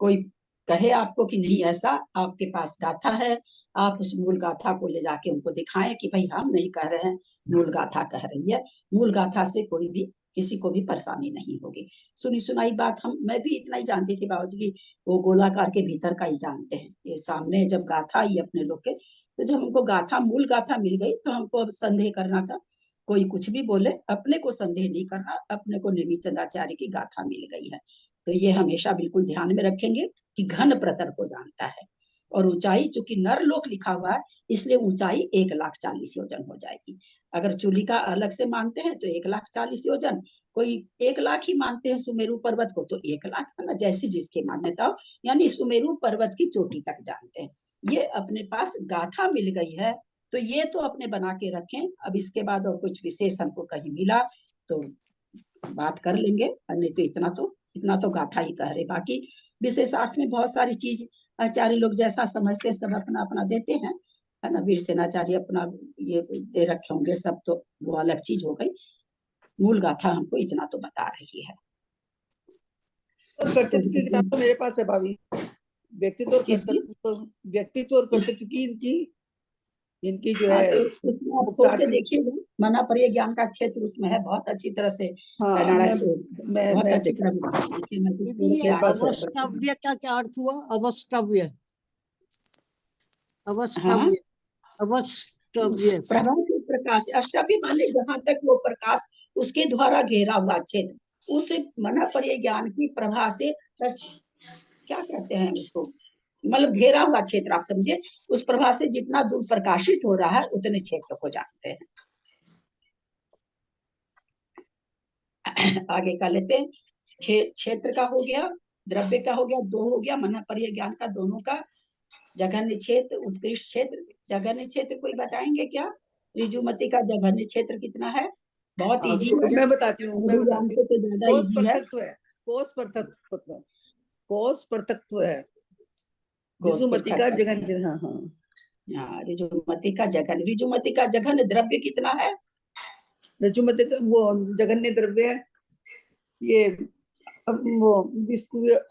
कोई कहे आपको कि नहीं ऐसा, आपके पास गाथा है, आप उस मूल गाथा को ले जाके उनको दिखाएं कि भाई हम नहीं कह रहे हैं, मूल गाथा कह रही है। मूल गाथा से कोई भी किसी को भी परेशानी नहीं होगी। सुनी सुनाई बात मैं भी इतना ही जानती थी बाबूजी की वो गोलाकार के भीतर का ही जानते हैं। ये सामने जब गाथा आई अपने लोग के, तो जब हमको गाथा मूल गाथा मिल गई तो हमको अब संदेह करना था, कोई कुछ भी बोले अपने को संदेह नहीं करना, अपने को निमिचंदाचार्य की गाथा मिल गई है। तो ये हमेशा बिल्कुल ध्यान में रखेंगे कि घन प्रतर को जानता है। और ऊंचाई चूंकि नर लोक लिखा हुआ है, इसलिए ऊंचाई 1,40,000 योजन हो जाएगी। अगर चूलिका अलग से मानते हैं तो 1,40,000 योजन, कोई 1 लाख ही मानते हैं सुमेरु पर्वत को तो 1 लाख, है ना, जैसी जिसकी मान्यता हो, यानी सुमेरु पर्वत की चोटी तक जानते हैं। ये अपने पास गाथा मिल गई है, तो ये तो अपने बना के रखें। अब इसके बाद और कुछ विशेष हमको कहीं मिला तो बात कर लेंगे, और नहीं तो इतना तो गाथा ही कह रहे। बाकी विशेषार्थ में बहुत सारी चीज आचार्य लोग जैसा समझते हैं सब अपना अपना देते हैं, है ना। वीर सेनाचार्य अपना ये दे रखे होंगे सब, तो वो अलग चीज हो गई। मूल गाथा हमको इतना तो बता रही है। कर्तृत्व की किताब तो मेरे पास है भाभी, व्यक्तित्व और कर्तृत्व की इनकी इनकी जो हाँ, है तो उसमें आप खोल मुख्तार के सिंह। देखिएगा, मना परिय ज्ञान का क्षेत्र उसमें है, बहुत अच्छी तरह से हाँ, कन्नड़ा मैं बहुत अच्छी देख तरह बताया। देखिए मैं तो दीदी खोल ये के मेरे पास है। अवस्तव्य का क्या अर्थ हुआ? अवस्तव्य, हाँ, अवस्तव्य, अवस्तव्य। प्रभा के प्रकाश, अष्टमी माने जहाँ तक वो प्रकाश उसके द्वारा घेरा हुआ क्षेत्र, उस मना परिय ज्ञान की प्रभा से क्या कहते हैं उसको, मतलब घेरा हुआ क्षेत्र, आप समझे, उस प्रभा से जितना दूर प्रकाशित हो रहा है उतने क्षेत्र को जानते हैं। आगे का लेते हैं, क्षेत्र का हो गया, द्रव्य का हो गया, दो हो गया, मना परिय ज्ञान का दोनों का। जघन्य क्षेत्र, उत्कृष्ट क्षेत्र। जघन्य क्षेत्र कोई बताएंगे क्या? ऋजुमती का जघन्य क्षेत्र कितना है? बहुत इजी है, मैं बताती हूँ ज्ञान से तो ज्यादा कोष इजी है। परतत्व है, कोष परतत्व, कोष परतत्व है कोष ऋजुमती का परतत्व। जगन। हाँ हाँ, हाँ, ऋजुमती का जघन, ऋजुमती का जघन द्रव्य कितना है? ऋजुमती का वो जघन्य द्रव्य है, ये वो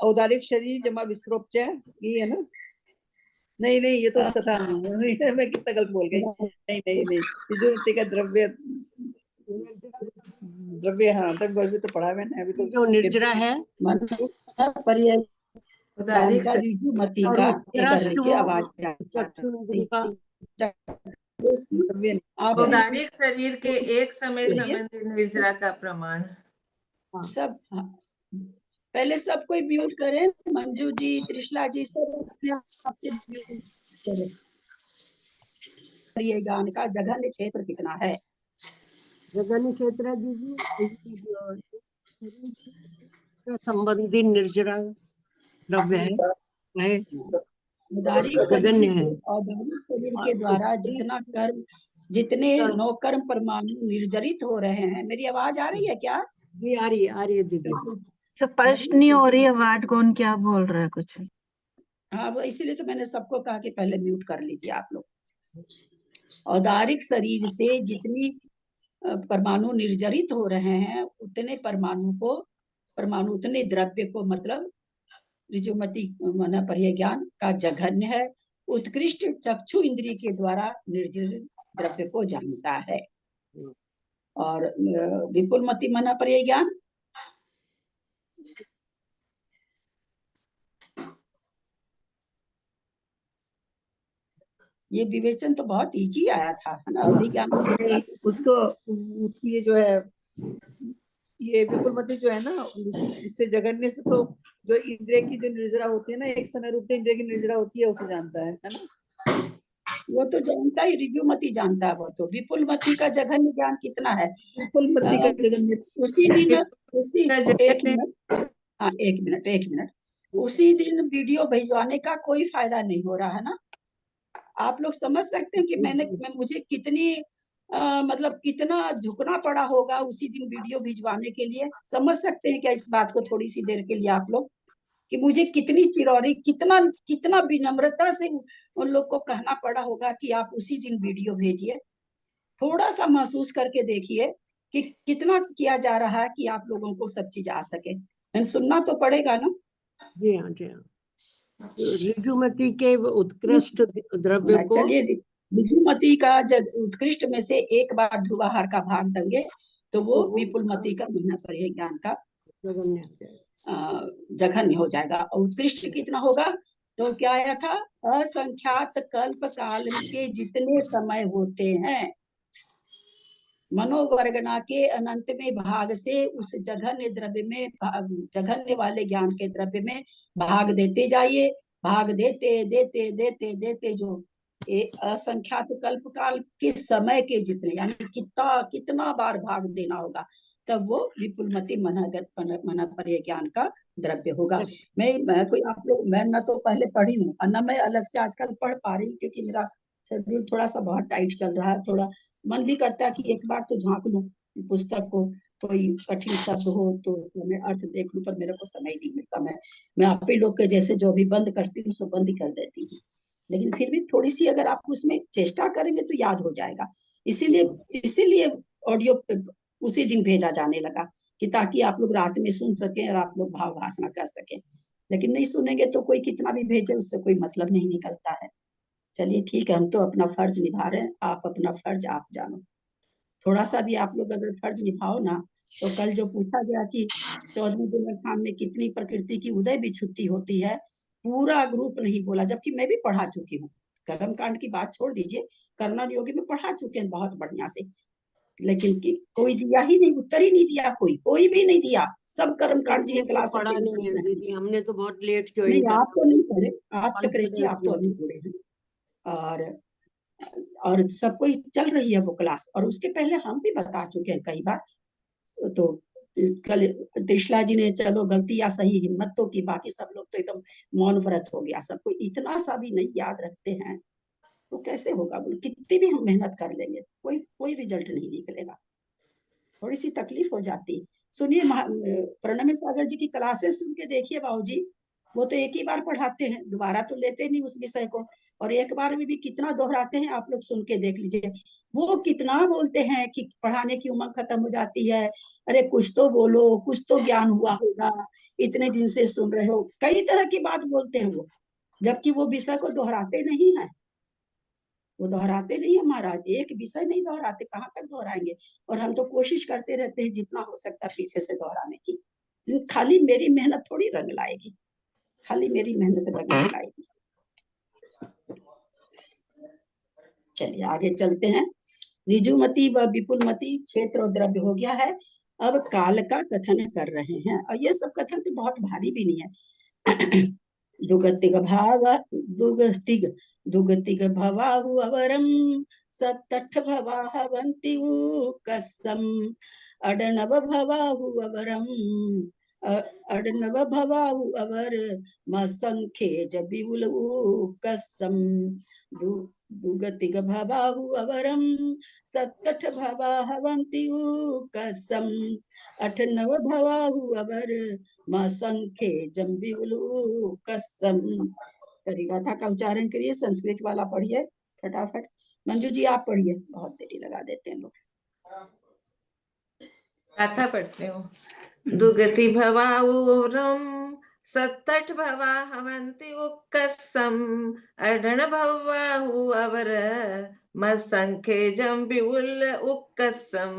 औदारिक शरीर जमा विश्रोपचय, ये है ना? नहीं नहीं, ये तो उसका था। मैं कितना गलत बोल गई। नहीं नहीं नहीं, ऋजुमती का द्रव्य, द्रव्य, हाँ द्रव्य तो पढ़ा मैंने अभी तो। जो निर्जरा है, मना परिय ज्ञान उदारीक का शरीर ऋजुमती और का, एक बार उत्कृष्ट नीचे वो आवाज चक्षु इंद्रिय का द्रव्य आप औदारिक शरीर के एक समय बोलिए। संबंधी निर्जरा का प्रमाण। सब हाँ। पहले सब कोई म्यूट करें, मंजू जी, त्रिशला जी, सब अपने आप से म्यूट करें। ये ज्ञान का जघन्य क्षेत्र कितना है? जघन्य क्षेत्र है दीदी, संबंधी निर्जरा द्रव्य है, औदारिक जघन्य शरीर, है। औदारिक शरीर और के द्वारा जितना कर्म, जितने नौकर्म परमाणु निर्जरित हो रहे हैं। मेरी आवाज आ रही है क्या? जी आ रही है दीदी। स्पष्ट नहीं हो रही है बात, कौन क्या बोल रहा है कुछ। हाँ, वो इसीलिए तो मैंने सबको कहा कि पहले म्यूट कर लीजिए आप लोग। औदारिक शरीर से जितनी परमाणु निर्जरित हो रहे हैं, उतने परमाणु उतने द्रव्य को, मतलब ऋजुमती मना परिय ज्ञान का जघन्य है, उत्कृष्ट चक्षु इंद्रिय के द्वारा निर्जरित द्रव्य को जानता है। और विपुलमती मना परिय ज्ञान, ये विवेचन तो बहुत इजी आया था, है ना? विज्ञान उसको, ये जो है, ये विपुलमती जो है ना, इससे जगन्य से तो जो इंद्रिय की जो निर्जरा होती है ना, एक समय रूप से इंद्रिय की निर्जरा होती है, उसे जानता है ना? वो तो जानता ही, ऋजुमती जानता है वो तो। विपुलमती का जघन्य ज्ञान कितना है? विपुलमती का जगन्य, उसी दिन, उसी एक मिनट, हाँ एक मिनट, उसी दिन वीडियो भिजवाने का कोई फायदा नहीं हो रहा है ना? आप लोग समझ सकते हैं कि मुझे कितनी मतलब कितना झुकना पड़ा होगा उसी दिन वीडियो भिजवाने के लिए। समझ सकते हैं क्या इस बात को थोड़ी सी देर के लिए आप लोग, कि मुझे कितनी चिरौरी, कितना कितना विनम्रता से उन लोग को कहना पड़ा होगा कि आप उसी दिन वीडियो भेजिए। थोड़ा सा महसूस करके देखिए कि कितना किया जा रहा है कि आप लोगों को सब चीज आ सके। सुनना तो पड़ेगा ना? जी हाँ जी हाँ। ऋजुमती के उत्कृष्ट द्रव्य को, चलिए, ऋजुमती का उत्कृष्ट में से एक बार ध्रुवाहार का भाग देंगे तो वो विपुलमती का मना परिय ज्ञान का जघन्य हो जाएगा। और उत्कृष्ट कितना होगा? तो क्या आया था? असंख्यात कल्प काल के जितने समय होते हैं, मनोवर्गना के अनंत में भाग से उस जघन्य द्रव्य में, जघन्य वाले ज्ञान के द्रव्य में भाग देते जाइए। भाग देते देते देते देते जो असंख्यात कल्प काल के समय के जितने, यानी कितना कितना बार भाग देना होगा, तब वो विपुलमती मना परिय ज्ञान का द्रव्य होगा। मैं कोई आप लोग, मैं न तो पहले पढ़ी हूँ और न मैं अलग से आजकल पढ़ पा रही हूँ, क्योंकि मेरा शेड्यूल थोड़ा सा बहुत टाइट चल रहा है। थोड़ा मन भी करता है कि एक बार तो झांक लूं पुस्तक को, कोई कठिन शब्द हो तो मैं अर्थ देख लूं, पर मेरे को समय नहीं मिलता। मैं आप ही लोग के जैसे जो भी बंद करती हूँ सो बंद ही कर देती हूँ, लेकिन फिर भी थोड़ी सी अगर आप उसमें चेष्टा करेंगे तो याद हो जाएगा। इसीलिए ऑडियो उसी दिन भेजा जाने लगा, कि ताकि आप लोग रात में सुन सकें और आप लोग भाव भाषण कर सकें। लेकिन नहीं सुनेंगे तो कोई कितना भी भेजे, उससे कोई मतलब नहीं निकलता है। चलिए ठीक है, हम तो अपना फर्ज निभा रहे हैं, आप अपना फर्ज आप जानो। थोड़ा सा भी आप लोग अगर फर्ज निभाओ ना, तो कल जो पूछा गया कि 14वें जुम्मन खान में कितनी प्रकृति की उदय भी छुट्टी होती है, पूरा ग्रुप नहीं बोला, जबकि मैं भी पढ़ा चुकी हूँ। कर्म कांड की बात छोड़ दीजिए, कर्णन योगी में पढ़ा चुके हैं बहुत बढ़िया से, लेकिन कि कोई दिया ही नहीं, उत्तर ही नहीं दिया, कोई भी नहीं दिया। सब कर्म कांड जी हमने तो क्लास पढ़ा नहीं है दीदी, हमने तो बहुत लेट नहीं, ज्वाइन आप करा। तो नहीं पढ़े, आप चक्रेश जी, आप तो कॉन्फिडेंस अभी पढ़े हैं। और सबको चल रही है वो क्लास, और उसके पहले हम भी बता चुके हैं कई बार। तो कल त्रिशला जी ने चलो गलती या सही हिम्मत तो की, बाकी सब लोग तो एकदम मौन व्रत हो गया। सबको इतना सा भी नहीं याद रखते हैं तो कैसे होगा? बोलो, कितनी भी हम मेहनत कर लेंगे, कोई कोई रिजल्ट नहीं निकलेगा। थोड़ी सी तकलीफ हो जाती। सुनिए, प्रणम सागर जी की क्लासेस सुन के देखिए बाबूजी, वो तो एक ही बार पढ़ाते हैं, दोबारा तो लेते नहीं उस विषय को, और एक बार में भी कितना दोहराते हैं, आप लोग सुन के देख लीजिए। वो कितना बोलते हैं कि पढ़ाने की उम्र खत्म हो जाती है, अरे कुछ तो बोलो, कुछ तो ज्ञान हुआ होगा, इतने दिन से सुन रहे हो, कई तरह की बात बोलते हैं वो, जबकि वो विषय को दोहराते नहीं है। वो दोहराते नहीं है महाराज, एक विषय नहीं दोहराते, कहाँ तक दोहराएंगे? और हम तो कोशिश करते रहते हैं जितना हो सकता है पीछे से दोहराने की, लेकिन खाली मेरी मेहनत थोड़ी रंग लाएगी, खाली मेरी मेहनत रंग नहीं लाएगी। चलिए आगे चलते हैं। ऋजुमती व विपुलमती क्षेत्र और द्रव्य हो गया है। अब काल का कथन कर रहे हैं, और ये सब कथन तो बहुत भारी भी नहीं है। दुगतिग भाव दुगतिग दुगतिग भवाहु अवरम सत्तठ भवाहवन्ति कसम अडनव भवाहु अवरम अडनव भवाहु अवर मसंखे जबिउल कसम दुगतिग भवाहु अवरम सत्तठ भवाहवन्ति कसम अठनव भवाहु अवर संख्ये जम्बिउलू कसम। गाथा का उच्चारण करिए, संस्कृत वाला पढ़िए फटाफट। मंजू जी आप पढ़िए, बहुत देरी लगा देते हैं लोग। गाथा पढ़ते हो। दुगति भवाऊरम सत्तठ भवा हवंति उक्कसम अडण भवाहु अवर मसंखे जम्बिउल उक्कसम।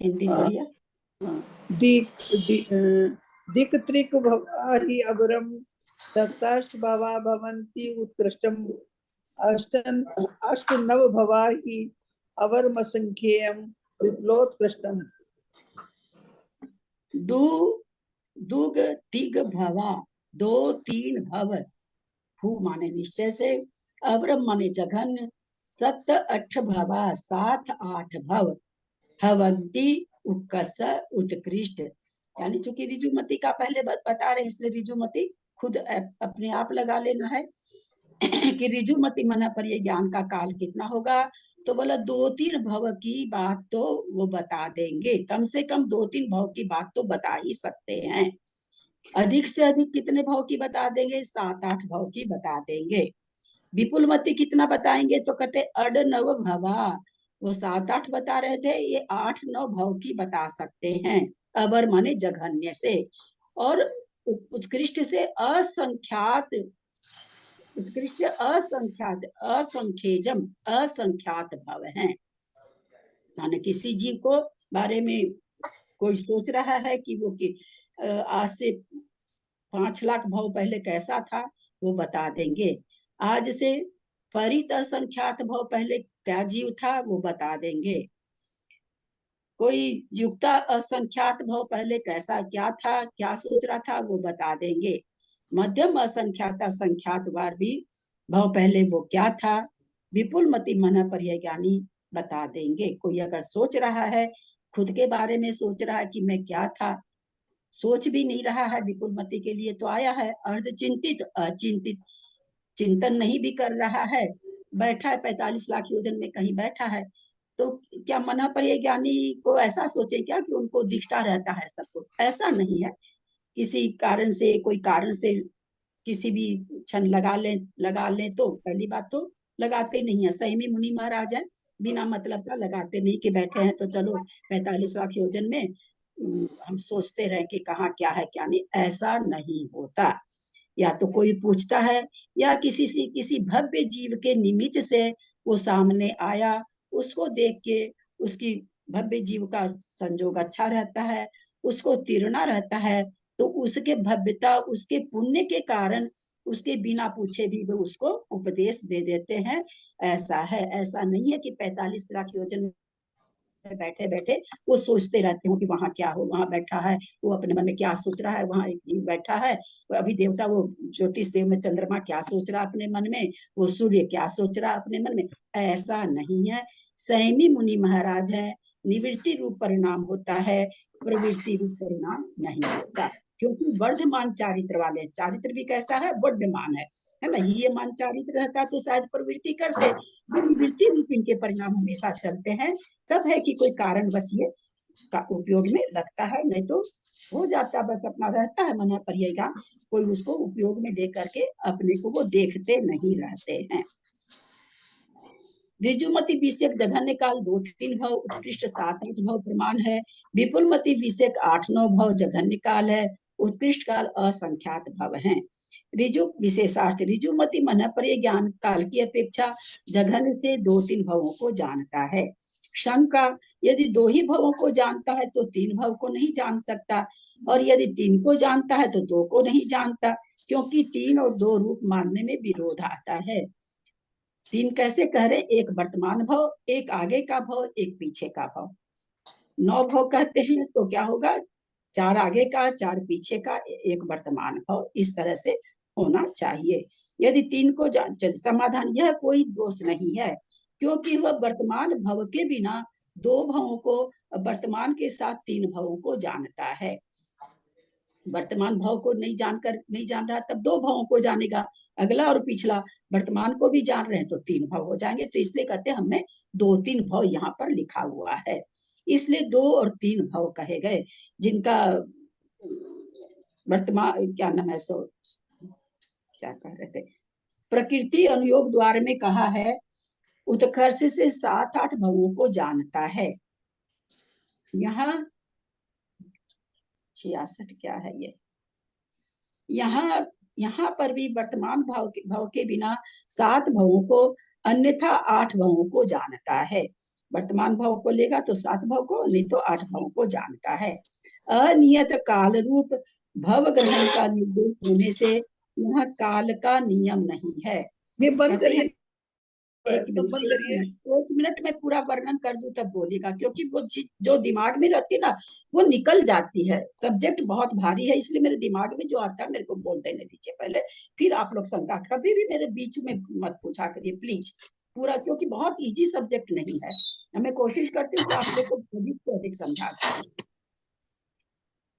हिंदी पढ़िए। दिक त्रिक भवाहि अवरम सप्ताष्ट भवा भवन्ति उत्कृष्टम अष्टन अष्ट नव भवाहि अवरम संख्येयम विप्लोत्कृष्टम। दुग तिग भवा, दो तीन भव, भू माने निश्चय से, अवरम माने जघन्य, सत अठ भवा सात आठ भव, हवंती उत्कर्ष उत्कृष्ट। यानी चूंकि ऋजुमती का पहले बता रहे, इसलिए ऋजुमती खुद अपने आप लगा लेना है कि ऋजुमती मना पर ये ज्ञान का काल कितना होगा। तो बोला 2-3 भव की बात तो वो बता देंगे, कम से कम 2-3 भव की बात तो बता ही सकते हैं। अधिक से अधिक कितने भव की बता देंगे? 7-8 भव की बता देंगे। विपुलमती कितना बताएंगे? तो कहते अड नव भवा, वो 7-8 बता रहे थे, ये 8-9 भव की बता सकते हैं। अबर माने जघन्य से, और उत्कृष्ट से असंख्यात, उत्कृष्ट असंख्यात, असंख्यजम असंख्यात भव हैं। माने किसी जीव को बारे में कोई सोच रहा है कि वो कि आज से 5 लाख भव पहले कैसा था, वो बता देंगे। आज से परित असंख्यात भव पहले क्या जीव था, वो बता देंगे। कोई युक्ता असंख्यात भव पहले कैसा क्या था, क्या सोच रहा था, वो बता देंगे। मध्यम असंख्यात असंख्यात बार भी भव पहले वो क्या था, विपुल मति मन पर यह ज्ञानी बता देंगे। कोई अगर सोच रहा है, खुद के बारे में सोच रहा है कि मैं क्या था, सोच भी नहीं रहा है, विपुल मति के लिए तो आया है। अर्ध चिंतित अचिंतित, चिंतन नहीं भी कर रहा है, बैठा है 45 लाख योजन में कहीं बैठा है, तो क्या मना पर ये ज्ञानी को ऐसा सोचे क्या कि उनको दिखता रहता है सब कुछ? ऐसा नहीं है। किसी कारण से, कोई कारण से किसी भी क्षण लगा ले तो पहली बात तो लगाते नहीं है। संयमी मुनि महाराज है, बिना मतलब का लगाते नहीं कि बैठे हैं तो चलो 45 लाख योजन में हम सोचते रहे कि कहाँ क्या है क्या नहीं, ऐसा नहीं होता। या तो कोई पूछता है या किसी भव्य जीव के निमित्त से वो सामने आया, उसको देख के उसकी भव्य जीव का संजोग अच्छा रहता है, उसको तीर्णा रहता है, तो उसके भव्यता उसके पुण्य के कारण उसके बिना पूछे भी वो उसको उपदेश दे देते हैं। ऐसा है, ऐसा नहीं है कि 45 लाख योजन बैठे बैठे वो सोचते रहते हो कि वहां क्या हो, वहां बैठा है वो अपने मन में क्या सोच रहा है, वहां एक जीव बैठा है, वो अभी देवता वो ज्योतिष देव में चंद्रमा क्या सोच रहा है अपने मन में, वो सूर्य क्या सोच रहा है अपने मन में। ऐसा नहीं है। संयमी मुनि महाराज है, निवृत्ति रूप परिणाम होता है, प्रवृत्ति रूप परिणाम नहीं होता। क्योंकि वर्धमान चारित्र वाले, चारित्र भी कैसा है, वर्धमान है ना, ये मान चारित्र रहता तो शायद प्रवृत्ति करते, निवृत्ति रूप इनके परिणाम हमेशा चलते हैं। तब है कि कोई कारणवश ये का उपयोग में लगता है, नहीं तो हो जाता, बस अपना रहता है मन पर ये ज्ञान, कोई उसको उपयोग में लेकर के अपने को वो देखते नहीं रहते हैं। ऋजुमति विषेक जघन्य काल 2-3 भव, उत्कृष्ट 7-8 भव प्रमाण है। विपुलमति विषेक 8-9 भव जघन्य काल है, उत्कृष्ट काल असंख्यात भव है। ऋजु विशेषार्थ, ऋजुमति मन पर ज्ञान काल की अपेक्षा जघन्य से 2-3 भवों को जानता है। शंका, यदि 2 ही भवों को जानता है तो 3 भव को नहीं जान सकता, और यदि 3 को जानता है तो 2 को नहीं जानता, क्योंकि 3 और 2 रूप मानने में विरोध आता है। 3 कैसे कह रहे, एक वर्तमान भव, एक आगे का भव, एक पीछे का भव। 9 भव कहते हैं तो क्या होगा, 4 आगे का, 4 पीछे का, एक वर्तमान भव, इस तरह से होना चाहिए। यदि 3 को समाधान, यह कोई दोष नहीं है, क्योंकि वह वर्तमान भव के बिना 2 भवों को, वर्तमान के साथ 3 भवों को जानता है। वर्तमान भाव को नहीं जान रहा, तब 2 भावों को जानेगा, अगला और पिछला। वर्तमान को भी जान रहे हैं तो 3 भाव हो जाएंगे, तो इसलिए कहते हैं हमने 2-3 भाव यहाँ पर लिखा हुआ है, इसलिए 2 और 3 भाव कहे गए, जिनका वर्तमान क्या नाम है, सो क्या कह रहे थे, प्रकृति अनुयोग द्वार में कहा है, उत्कर्ष से 7-8 भावों को जानता है। यहाँ 66 क्या है ये, यहाँ यहाँ पर भी वर्तमान भाव के बिना 7 भावों को, अन्यथा 8 भावों को जानता है। वर्तमान भाव को लेगा तो 7 भाव को, नहीं तो 8 भावों को जानता है। अनियत काल रूप भव ग्रहण का निर्देश होने से यहाँ काल का नियम नहीं है। ये बंद कहते हैं करिए, सब बंद करिए। 1 मिनट में पूरा वर्णन कर दूं तब बोलेगा, क्योंकि वो जो दिमाग में रहती है ना वो निकल जाती है। सब्जेक्ट बहुत भारी है, इसलिए मेरे दिमाग में जो आता है मेरे को बोल देने दीजिए पहले, फिर आप लोग शंका कभी भी मेरे बीच में मत पूछा करिए प्लीज पूरा, क्योंकि बहुत इजी सब्जेक्ट नहीं है। मैं कोशिश करती हूँ कि आप लोग को अधिक से अधिक समझा सकूं।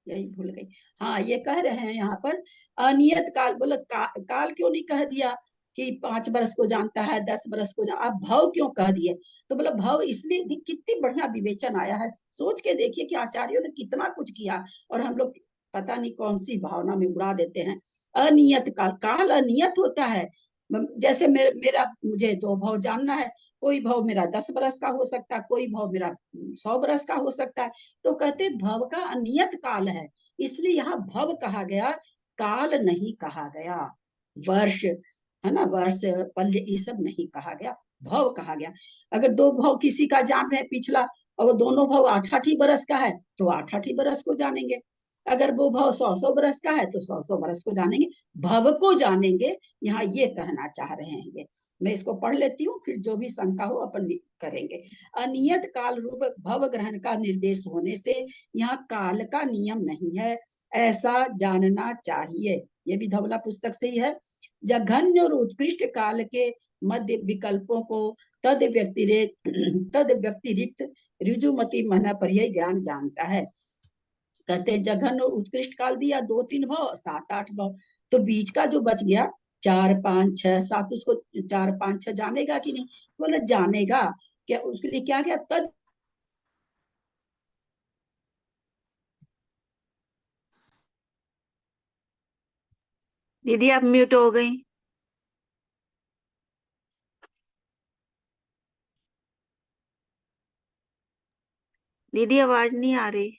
यही भूल गई। हाँ, ये कह रहे हैं यहाँ पर अनियत काल, बोला काल क्यों नहीं कह दिया कि 5 बरस को जानता है, 10 बरस को आप भव क्यों कह दिए, तो बोला भव इसलिए, कितनी बढ़िया विवेचन आया है, सोच के देखिए कि आचार्यों ने कितना कुछ किया, और हम लोग पता नहीं कौन सी भावना में उड़ा देते हैं। अनियत काल, काल अनियत होता है। जैसे मेरा मुझे 2 भाव जानना है, कोई भाव मेरा 10 बरस का हो सकता है, कोई भाव मेरा 100 बरस का हो सकता है, तो कहते भव का अनियत काल है, इसलिए यहाँ भव कहा गया, काल नहीं कहा गया। वर्ष है ना, वर्ष पल्य ये सब नहीं कहा गया, भव कहा गया। अगर 2 भव किसी का जान रहे पिछला, और वो दोनों भव 8-8 ही बरस का है तो 8-8 ही बरस को जानेंगे, अगर वो भव 100-100 बरस का है तो 100-100 बरस को जानेंगे, भव को जानेंगे, यहाँ ये कहना चाह रहे हैं। ये मैं इसको पढ़ लेती हूँ, फिर जो भी शंका हो अपन करेंगे। अनियत काल रूप भव ग्रहण का निर्देश होने से यहाँ काल का नियम नहीं है, ऐसा जानना चाहिए। ये भी धवला पुस्तक से ही है। जघन्य और उत्कृष्ट काल के मध्य विकल्पों को तद व्यतिरिक्त ऋजुमति मन पर यह ज्ञान जानता है। कहते हैं जघन्य और उत्कृष्ट काल दिया 2-3 भाव, 7-8 भाव, तो बीच का जो बच गया 4-5-6-7, उसको 4-5-6 जानेगा कि नहीं, बोले जानेगा। क्या उसके लिए क्या क्या तद दीदी आप म्यूट हो गई। दीदी आवाज नहीं आ रही।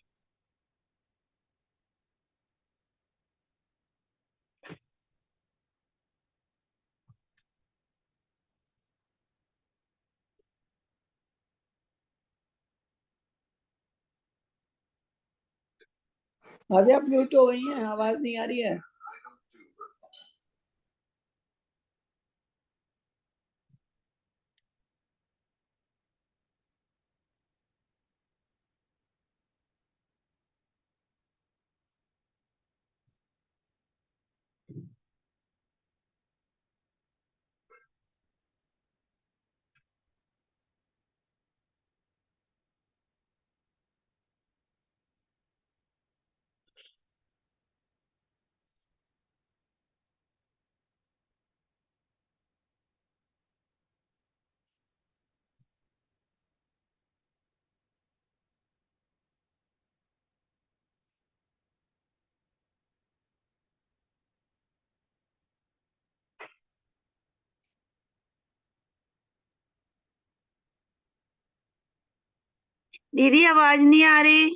अभी आप म्यूट हो गई हैं, आवाज नहीं आ रही है। दीदी आवाज नहीं आ रही।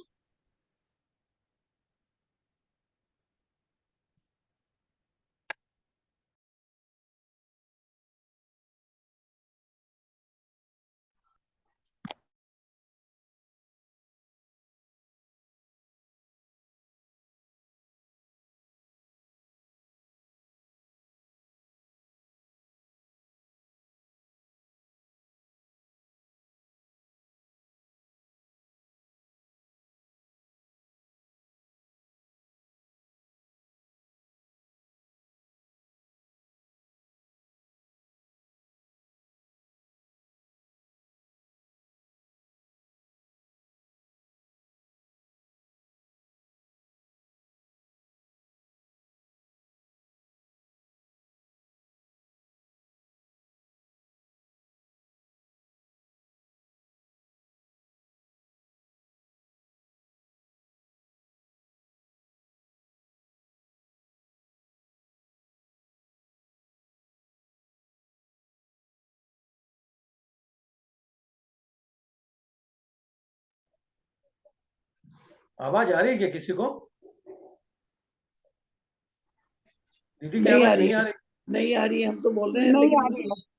आवाज आ रही है क्या किसी को? दीदी की नहीं आ आवाज रही नहीं आ है, रही? नहीं आ रही है, हम तो बोल रहे हैं नहीं लेकिन आ रही है।